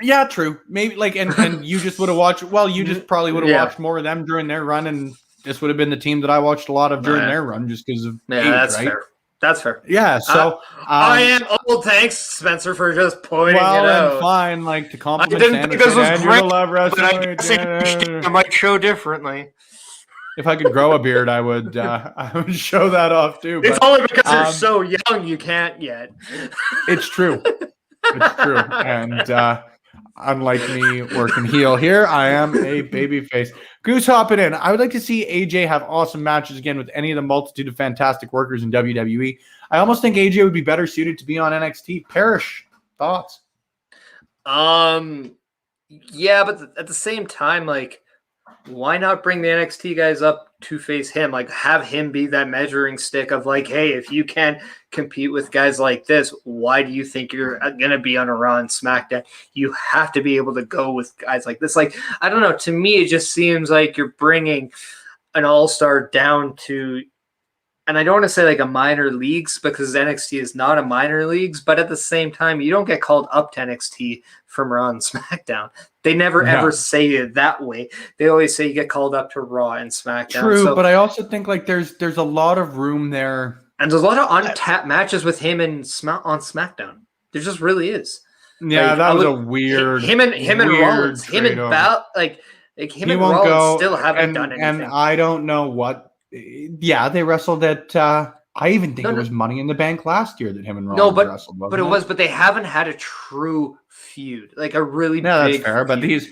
S1: Yeah, true. Maybe, like, and you just would have watched, well, you just probably would have watched more of them during their run, and this would have been the team that I watched a lot of during their run just because of age,
S2: that's
S1: right?
S2: fair. That's fair.
S1: Yeah, so
S2: I am old. Thanks, Spencer, for just pointing it out.
S1: Fine, like to compliment.
S2: I didn't think this was great,
S1: love wrestling.
S2: But I might show differently.
S1: If I could grow a beard, I would show that off too.
S2: It's only because you're so young, you can't yet.
S1: It's true. It's true, and unlike me working heel here, I am a babyface. Goose hopping in. I would like to see AJ have awesome matches again with any of the multitude of fantastic workers in WWE. I almost think AJ would be better suited to be on NXT. Parrish, thoughts?
S2: Yeah, but at the same time, like, why not bring the NXT guys up to face him? Like, have him be that measuring stick of like, hey, if you can't compete with guys like this, why do you think you're going to be on a Raw and SmackDown? You have to be able to go with guys like this. Like, I don't know. To me, it just seems like you're bringing an all-star down to and I don't want to say like a minor leagues because NXT is not a minor leagues, but at the same time, you don't get called up to NXT from Raw and SmackDown. They never ever say it that way. They always say you get called up to Raw and SmackDown.
S1: True, but I also think like there's a lot of room there.
S2: And there's a lot of untapped matches with him and on SmackDown. There just really is.
S1: Yeah, like, that was a weird
S2: him and Rollins, him and Bal, like him and Rollins still haven't done anything.
S1: And I don't know what. Yeah, they wrestled at. I even think it was Money in the Bank last year that him and Rollins wrestled.
S2: But they haven't had a true feud, like a really big.
S1: That's fair, but he's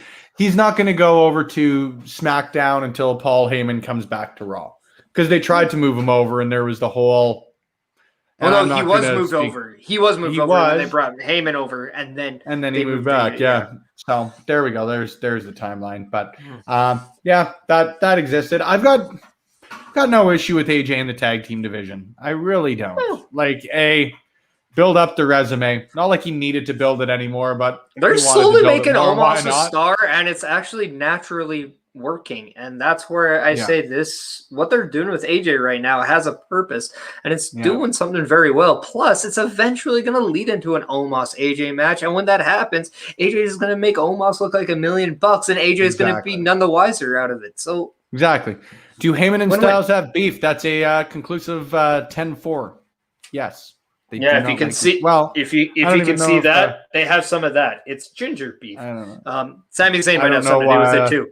S1: not going to go over to SmackDown until Paul Heyman comes back to Raw, because they tried to move him over, and there was the whole.
S2: Well, no, he was moved over. He was moved over when they brought Heyman over, and then
S1: he moved back. Yeah. So there we go. There's the timeline, but yeah, that existed. I've got no issue with AJ in the tag team division. I really don't. Like, build up the resume. Not like he needed to build it anymore, but
S2: they're slowly making Omos a star, and it's actually naturally working. And that's where I say this, what they're doing with AJ right now has a purpose, and it's doing something very well. Plus, it's eventually going to lead into an Omos AJ match. And when that happens, AJ is going to make Omos look like $1 million, and AJ is going to be none the wiser out of it. So
S1: exactly. Do Heyman and Styles have beef? That's a conclusive 10-4. Yes.
S2: If you can see, if you can see that, they have some of that. It's ginger beef.
S1: I don't know.
S2: Sami Zayn might have something to do with it too.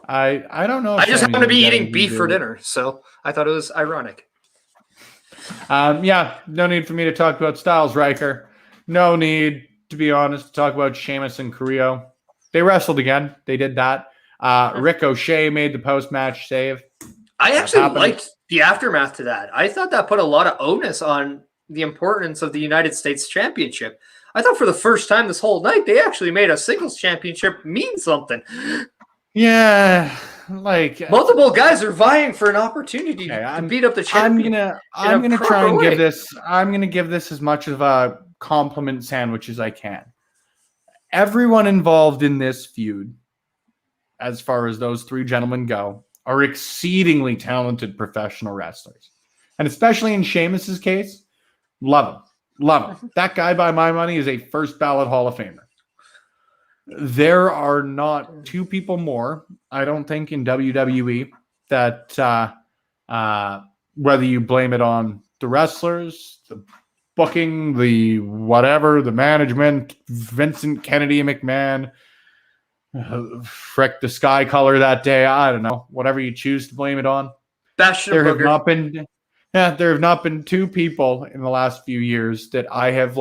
S1: I don't know.
S2: I just happen to be eating beef for dinner, so I thought it was ironic.
S1: Yeah, no need for me to talk about Styles Riker. No need, to be honest, to talk about Sheamus and Carrillo. They wrestled again. They did that. Ricochet made the post-match save.
S2: I actually liked the aftermath to that. I thought that put a lot of onus on the importance of the United States Championship. I thought for the first time this whole night, they actually made a singles championship mean something.
S1: Yeah, like
S2: multiple guys are vying for an opportunity to beat up the champion.
S1: I'm gonna try and give this. I'm gonna give this as much of a compliment sandwich as I can. Everyone involved in this feud, as far as those three gentlemen go, are exceedingly talented professional wrestlers, and especially in Sheamus's case, love him. That guy, by my money, is a first ballot Hall of Famer. There are not two people more, I don't think, in WWE that whether you blame it on the wrestlers, the booking, the whatever, the management, Vincent Kennedy McMahon, frick the sky color that day, I don't know, whatever you choose to blame it on. There have not been two people in the last few years that I have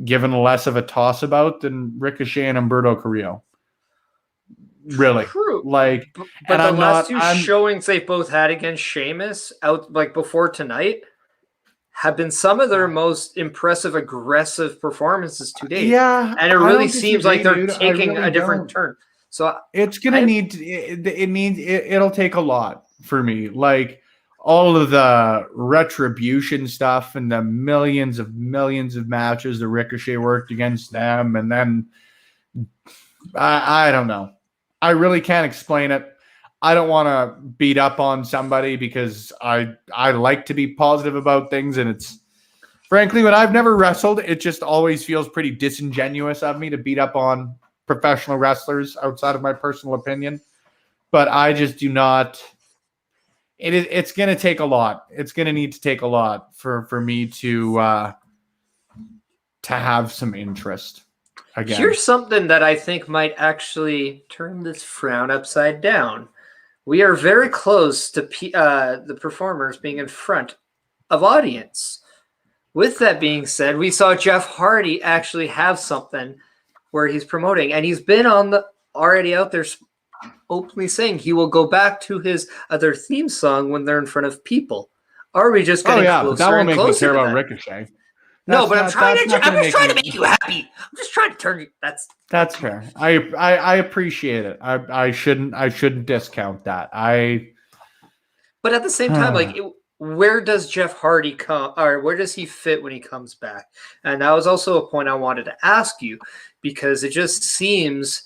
S1: given less of a toss about than Ricochet and Humberto Carrillo. Really.
S2: True.
S1: But
S2: the last two showings they both had against Sheamus out before tonight have been some of their most impressive, aggressive performances to date.
S1: Yeah.
S2: And it really seems like they're taking a different turn. So
S1: it's gonna it'll take a lot for me. All of the retribution stuff and the millions of matches the Ricochet worked against them. And then I don't know. I really can't explain it. I don't want to beat up on somebody because I like to be positive about things. And it's frankly, when I've never wrestled, it just always feels pretty disingenuous of me to beat up on professional wrestlers outside of my personal opinion. But I just do not. It's going to take a lot. It's going to need to take a lot for me to have some interest again.
S2: Here's something that I think might actually turn this frown upside down. We are very close to the performers being in front of audience. With that being said, we saw Jeff Hardy actually have something where he's promoting, and he's been already out there openly saying he will go back to his other theme song when they're in front of people. Are we just getting closer
S1: that won't
S2: and
S1: make
S2: closer
S1: me care
S2: to
S1: about
S2: that?
S1: Ricochet.
S2: No, but I'm just trying to make you happy. I'm just trying to turn you.
S1: That's fair. I appreciate it. I shouldn't discount that.
S2: But at the same time, where does Jeff Hardy come, or where does he fit when he comes back? And that was also a point I wanted to ask you, because it just seems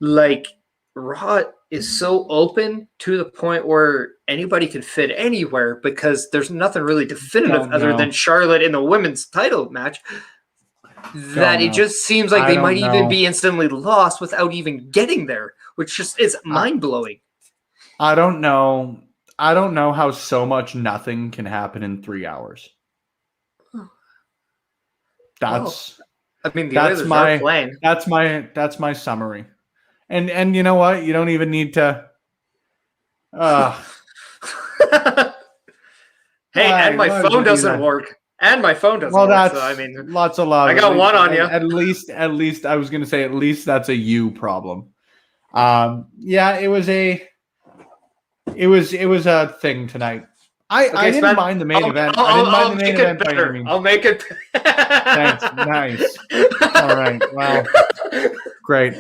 S2: like Raw is so open to the point where anybody can fit anywhere because there's nothing really definitive other than Charlotte in the women's title match. It just seems like they might even be instantly lost without even getting there, which just is mind-blowing.
S1: I don't know. I don't know how so much nothing can happen in 3 hours. That's
S2: the Oilers are playing.
S1: That's my summary. And you know what? You don't even need to
S2: Hey, and my phone doesn't work. And my phone doesn't work.
S1: That's,
S2: so,
S1: I
S2: got one on you.
S1: At least I was gonna say at least that's a you problem. Yeah, it was a thing tonight. I didn't mind the main event. I didn't mind the main event better.
S2: I'll make it.
S1: Thanks. Nice. All right. Well, great.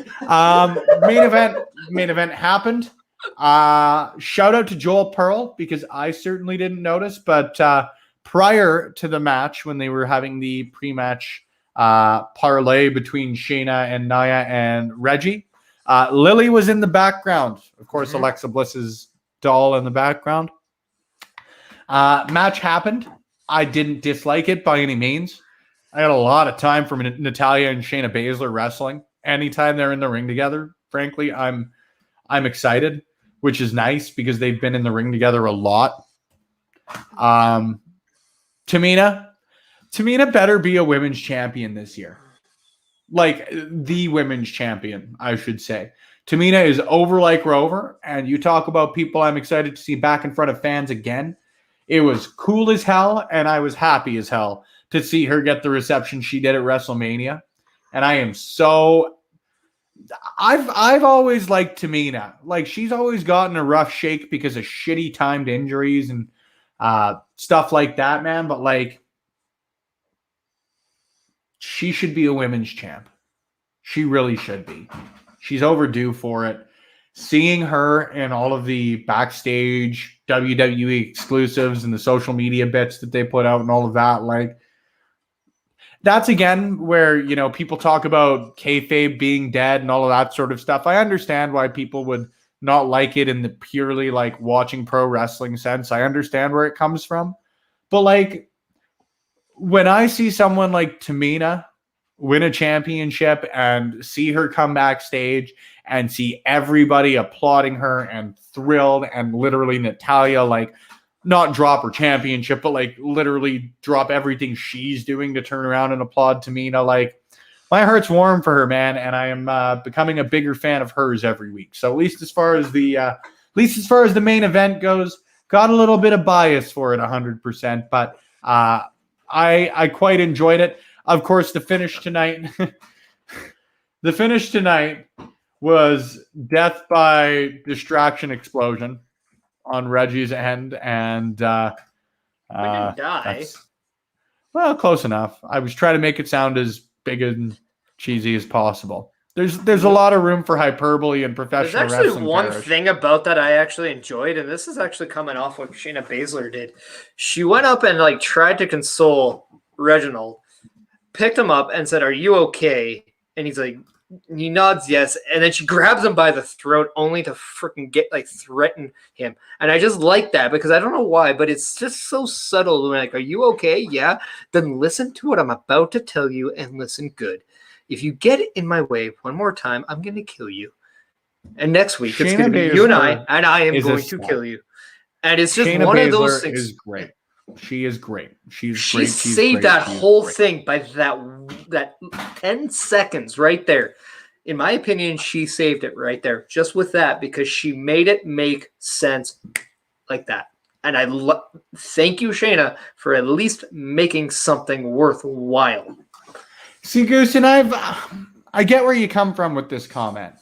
S1: Main event happened. Shout out to Joel Pearl because I certainly didn't notice, but prior to the match, when they were having the pre-match parlay between Shayna and Nia and Reggie, Lily was in the background. Of course, Alexa Bliss's doll in the background. Match happened. I didn't dislike it by any means. I got a lot of time for Natalya and Shayna Baszler wrestling. Anytime they're in the ring together, frankly, I'm excited, which is nice because they've been in the ring together a lot. Tamina better be a women's champion this year. Like the women's champion, I should say. Tamina is over like Rover, and you talk about people I'm excited to see back in front of fans again. It was cool as hell, and I was happy as hell to see her get the reception she did at WrestleMania. And I am so... I've always liked Tamina. Like, she's always gotten a rough shake because of shitty timed injuries and stuff like that, man. But, like, she should be a women's champ. She really should be. She's overdue for it. Seeing her in all of the backstage WWE exclusives and the social media bits that they put out and all of that, like, that's again where, you know, people talk about kayfabe being dead and all of that sort of stuff. I understand why people would not like it in the purely like watching pro wrestling sense. I understand where it comes from. But like when I see someone like Tamina win a championship and see her come backstage and see everybody applauding her and thrilled, and literally Natalya like not drop her championship, but like literally drop everything she's doing to turn around and applaud Tamina. Like, my heart's warm for her, man, and I am becoming a bigger fan of hers every week. So at least as far as the main event goes, got a little bit of bias for it, 100%, but I quite enjoyed it. Of course, the finish tonight was death by distraction explosion on Reggie's end, and
S2: we didn't die.
S1: Well, close enough. I was trying to make it sound as big and cheesy as possible. There's a lot of room for hyperbole and professional wrestling.
S2: There's actually one thing about that I actually enjoyed, and this is actually coming off what Shayna Baszler did. She went up and like tried to console Reginald, picked him up and said, "Are you okay?" And he's like, he nods yes, and then she grabs him by the throat only to freaking threaten him. And I just like that because I don't know why, but it's just so subtle. Like, "Are you okay?" "Yeah." "Then listen to what I'm about to tell you and listen good. If you get in my way one more time, I'm going to kill you. And next week it's going to be you and I am going to kill you." And it's just
S1: Shayna
S2: one
S1: Baszler
S2: of those things.
S1: Is great. She is great. She
S2: saved that whole thing by that 10 seconds right there. In my opinion, she saved it right there just with that because she made it make sense like that. And I thank you, Shayna, for at least making something worthwhile.
S1: See, Goose, and I get where you come from with this comment.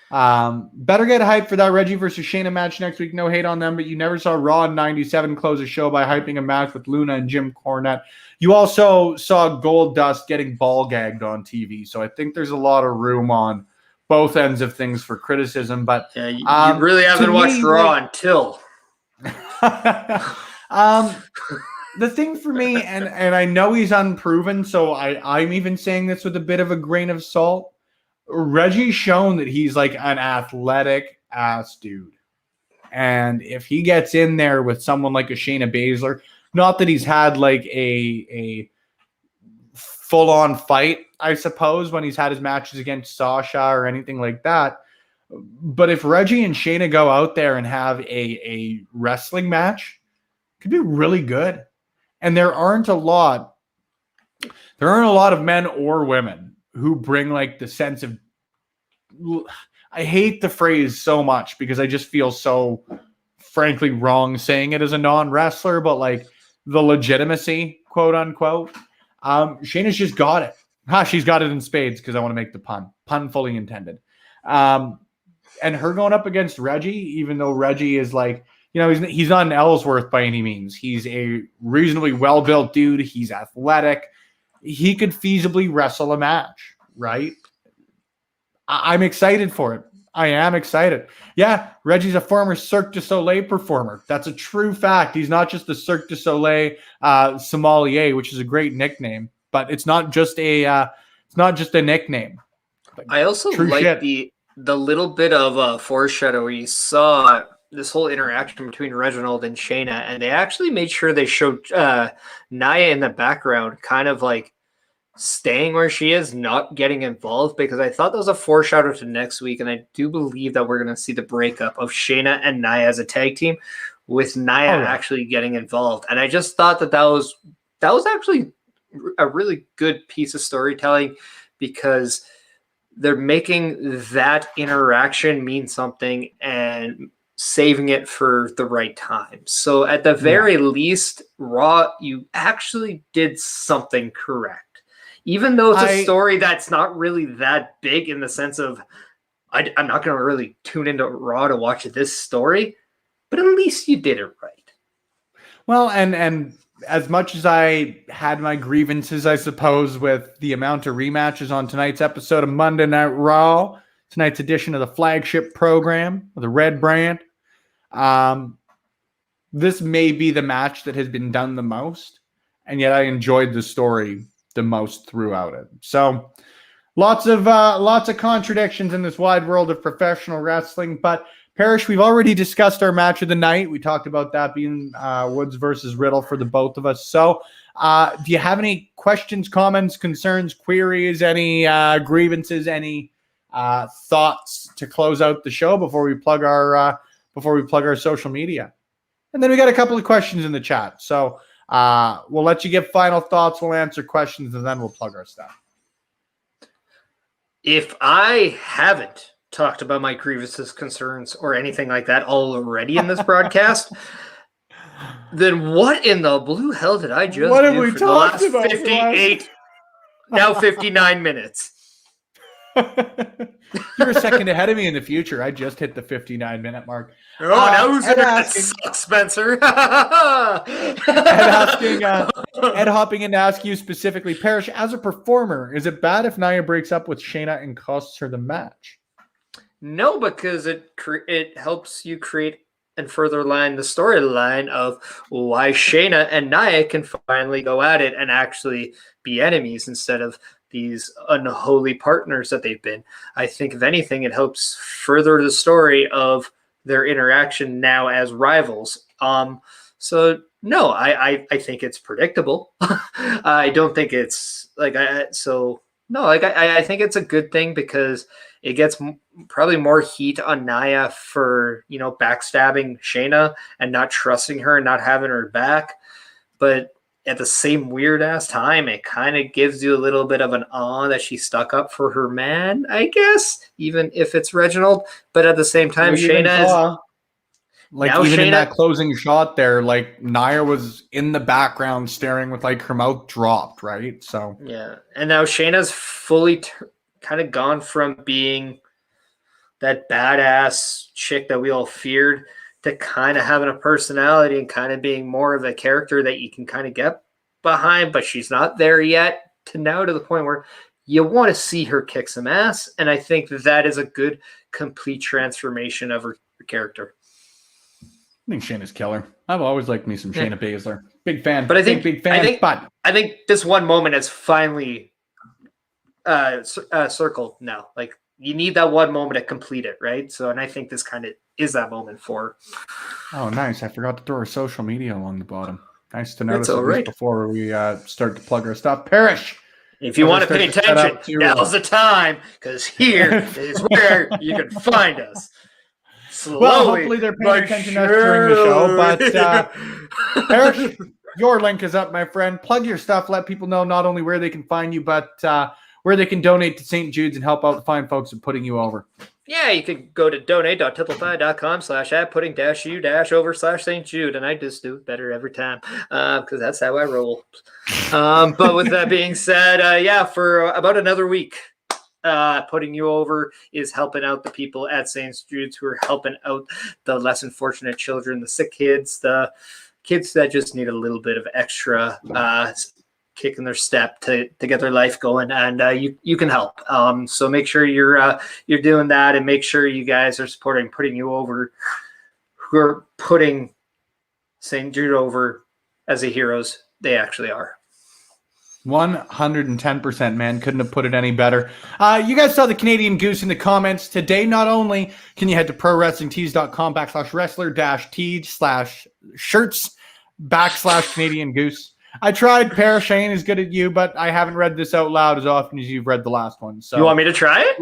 S1: Better get hyped for that Reggie versus Shayna match next week. No hate on them, but you never saw Raw in 97 close a show by hyping a match with Luna and Jim Cornette. You also saw Goldust getting ball gagged on TV, so I think there's a lot of room on both ends of things for criticism. But
S2: yeah, you really haven't watched Raw until.
S1: The thing for me, and I know he's unproven, so I'm even saying this with a bit of a grain of salt. Reggie's shown that he's like an athletic, ass dude. And if he gets in there with someone like a Shayna Baszler, not that he's had like a full-on fight, I suppose, when he's had his matches against Sasha or anything like that. But if Reggie and Shayna go out there and have a wrestling match, it could be really good. And there aren't a lot of men or women who bring like the sense of, I hate the phrase so much because I just feel so frankly wrong saying it as a non-wrestler, but like the legitimacy, quote unquote. Shayna's just got it. She's got it in spades because I want to make the pun fully intended. And her going up against Reggie, even though Reggie is like, he's not an Ellsworth by any means. He's a reasonably well-built dude. He's athletic. He could feasibly wrestle a match, right? I'm excited for it. I am excited. Yeah, Reggie's a former Cirque du Soleil performer. That's a true fact. He's not just the Cirque du Soleil sommelier, which is a great nickname, but it's not just a nickname.
S2: I also like the little bit of foreshadow where you saw this whole interaction between Reginald and Shayna, and they actually made sure they showed Nia in the background, kind of like staying where she is, not getting involved, because I thought that was a foreshadow to next week, and I do believe that we're going to see the breakup of Shayna and Nia as a tag team, with Nia actually getting involved. And I just thought that was actually a really good piece of storytelling, because they're making that interaction mean something and saving it for the right time. So at the very least, Raw, you actually did something correct. Even though it's a story that's not really that big in the sense of I'm not going to really tune into Raw to watch this story, but at least you did it right. Well,
S1: and as much as I had my grievances, I suppose, with the amount of rematches on tonight's episode of Monday Night Raw, tonight's edition of the flagship program, the Red Brand, this may be the match that has been done the most, and yet I enjoyed the story the most throughout it. So lots of contradictions in this wide world of professional wrestling. But Parrish, we've already discussed our match of the night. We talked about that being Woods versus Riddle for the both of us. So do you have any questions, comments, concerns, queries, any grievances, any thoughts to close out the show before we plug our social media? And then we got a couple of questions in the chat. So we'll let you give final thoughts. We'll answer questions, and then we'll plug our stuff.
S2: If I haven't talked about my grievances, concerns, or anything like that already in this broadcast, then what in the blue hell did I just
S1: what
S2: do
S1: have we
S2: for
S1: talked
S2: the last
S1: about
S2: 58, now 59 minutes?
S1: You're a second ahead of me in the future. I just hit the 59-minute mark.
S2: Oh, now who's in that sucks, Spencer?
S1: Ed hopping in to ask you specifically, Parrish, as a performer, is it bad if Nia breaks up with Shayna and costs her the match?
S2: No, because it helps you create and further line the storyline of why Shayna and Nia can finally go at it and actually be enemies instead of these unholy partners that they've been. I think if anything, it helps further the story of their interaction now as rivals. So no, I think it's predictable. I don't think it's like, I think it's a good thing because it gets probably more heat on Nia for, backstabbing Shayna and not trusting her and not having her back. But at the same weird ass time, it kind of gives you a little bit of an awe that she stuck up for her man, I guess, even if it's Reginald. But at the same time, Shayna is
S1: like, even in that closing shot there, like Nia was in the background staring with like her mouth dropped, right? So
S2: yeah, and now Shayna's fully kind of gone from being that badass chick that we all feared to kind of having a personality and kind of being more of a character that you can kind of get behind, but she's not there yet to the point where you want to see her kick some ass. And I think that is a good, complete transformation of her character.
S1: I think Shayna's killer. I've always liked me some Shayna Baszler. Big fan.
S2: But I think this one moment has finally circled now. Like you need that one moment to complete it, right? So, and I think this kind of is that moment for.
S1: Oh, nice. I forgot to throw our social media along the bottom. Nice to notice
S2: That's all right.
S1: Before we start to plug our stuff. Parrish,
S2: if you want to pay attention, now's the time, because here is where you can find us. Slowly,
S1: well, hopefully they're paying attention to us during the show. But Parrish, your link is up, my friend. Plug your stuff. Let people know not only where they can find you, but where they can donate to St. Jude's and help out the fine folks of Putting You Over.
S2: Yeah, you could go to donate.tipplefy.com/@putting-you-over/St. Jude, and I just do it better every time because that's how I roll. But with that being said, for about another week, Putting You Over is helping out the people at St. Jude's who are helping out the less unfortunate children, the sick kids, the kids that just need a little bit of extra kick in their step to get their life going, and you can help. So make sure you're doing that, and make sure you guys are supporting Putting You Over, who are putting St. Jude over as the heroes they actually are.
S1: 110%, man. Couldn't have put it any better. You guys saw the Canadian Goose in the comments today. Not only can you head to prowrestlingtees.com/wrestler-tees/shirts/Canadian Goose. I tried. Parashane is good at you, but I haven't read this out loud as often as you've read the last one. So
S2: you want me to try it?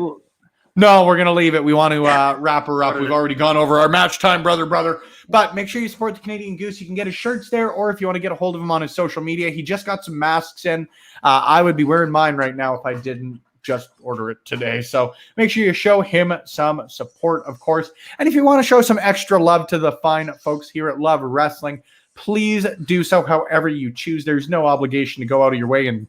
S1: No, we're going to leave it. We want to wrap her up. We've already gone over our match time, brother. But make sure you support the Canadian Goose. You can get his shirts there, or if you want to get a hold of him on his social media, he just got some masks in. I would be wearing mine right now if I didn't just order it today. So make sure you show him some support, of course. And if you want to show some extra love to the fine folks here at Love Wrestling, please do so however you choose. There's no obligation to go out of your way and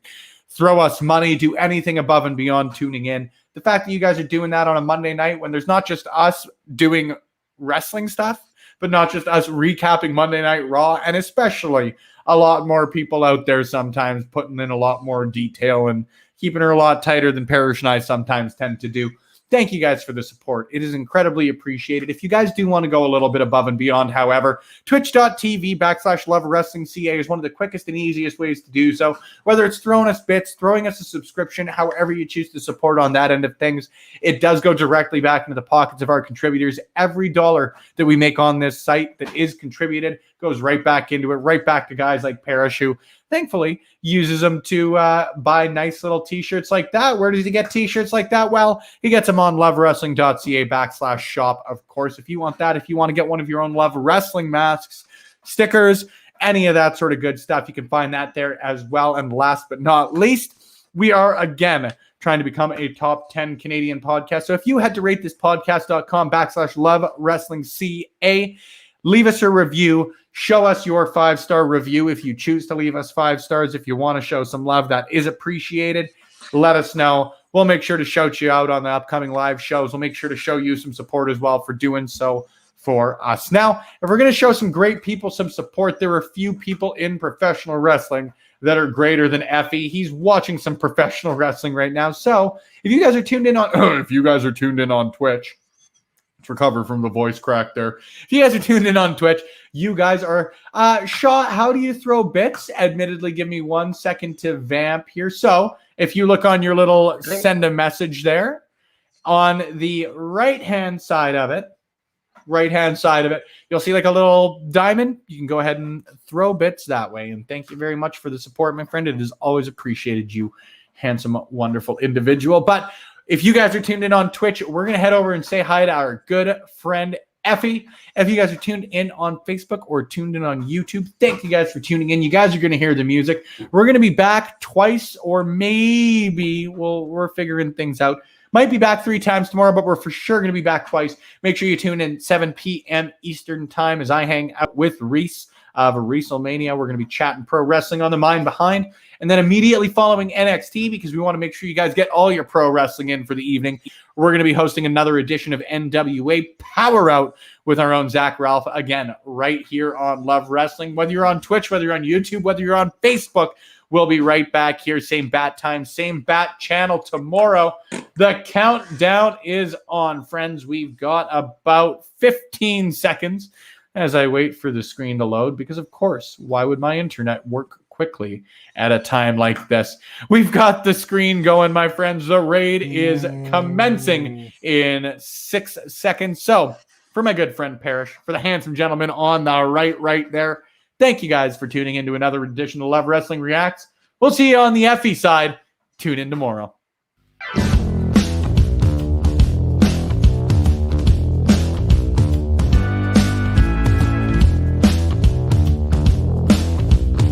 S1: throw us money, do anything above and beyond tuning in. The fact that you guys are doing that on a Monday night when there's not just us doing wrestling stuff, but not just us recapping Monday Night Raw, and especially a lot more people out there sometimes putting in a lot more detail and keeping her a lot tighter than Parrish and I sometimes tend to do. Thank you guys for the support. It is incredibly appreciated. If you guys do want to go a little bit above and beyond, however, twitch.tv/LoveWrestlingCA is one of the quickest and easiest ways to do so. Whether it's throwing us bits, throwing us a subscription, however you choose to support on that end of things, it does go directly back into the pockets of our contributors. Every dollar that we make on this site that is contributed goes right back into it, right back to guys like Parrish, who thankfully uses them to buy nice little t-shirts like that. Where does he get t-shirts like that? Well, he gets them on lovewrestling.ca/shop, of course. If you want that, if you want to get one of your own Love Wrestling masks, stickers, any of that sort of good stuff, you can find that there as well. And last but not least, we are again trying to become a top 10 Canadian podcast. So if you had to rate this podcast.com/LoveWrestlingCA, leave us a review. Show us your 5-star review if you choose to leave us 5 stars. If you want to show some love, that is appreciated. Let us know. We'll make sure to shout you out on the upcoming live shows. We'll make sure to show you some support as well for doing so for us. Now, if we're going to show some great people some support, there are few people in professional wrestling that are greater than Effie. He's watching some professional wrestling right now. So if you guys are tuned in on Twitch, let's recover from the voice crack there. If you guys are tuned in on Twitch, you guys are Shaw, how do you throw bits? Admittedly, give me 1 second to vamp here. So if you look on your little send a message there, on the right-hand side of it, you'll see like a little diamond. You can go ahead and throw bits that way. And thank you very much for the support, my friend. It is always appreciated, you handsome, wonderful individual. But if you guys are tuned in on Twitch, we're going to head over and say hi to our good friend, Effie. If you guys are tuned in on Facebook or tuned in on YouTube, thank you guys for tuning in. You guys are going to hear the music. We're going to be back twice, or maybe we're figuring things out. Might be back 3 times tomorrow, but we're for sure going to be back twice. Make sure you tune in 7 p.m. Eastern time as I hang out with Reese of WrestleMania. We're going to be chatting pro wrestling on the mind behind, and then immediately following NXT, because we want to make sure you guys get all your pro wrestling in for the evening. We're going to be hosting another edition of NWA Power Out with our own Zach Ralph, again, right here on Love Wrestling. Whether you're on Twitch, whether you're on YouTube, whether you're on Facebook, we'll be right back here. Same bat time, same bat channel tomorrow. The countdown is on, friends. We've got about 15 seconds as I wait for the screen to load, because, of course, why would my internet work quickly at a time like this. We've got the screen going, my friends. The raid is commencing in 6 seconds. So for my good friend Parrish, for the handsome gentleman on the right there, thank you guys for tuning into another edition of Love Wrestling Reacts. We'll see you on the Effie side. Tune in tomorrow.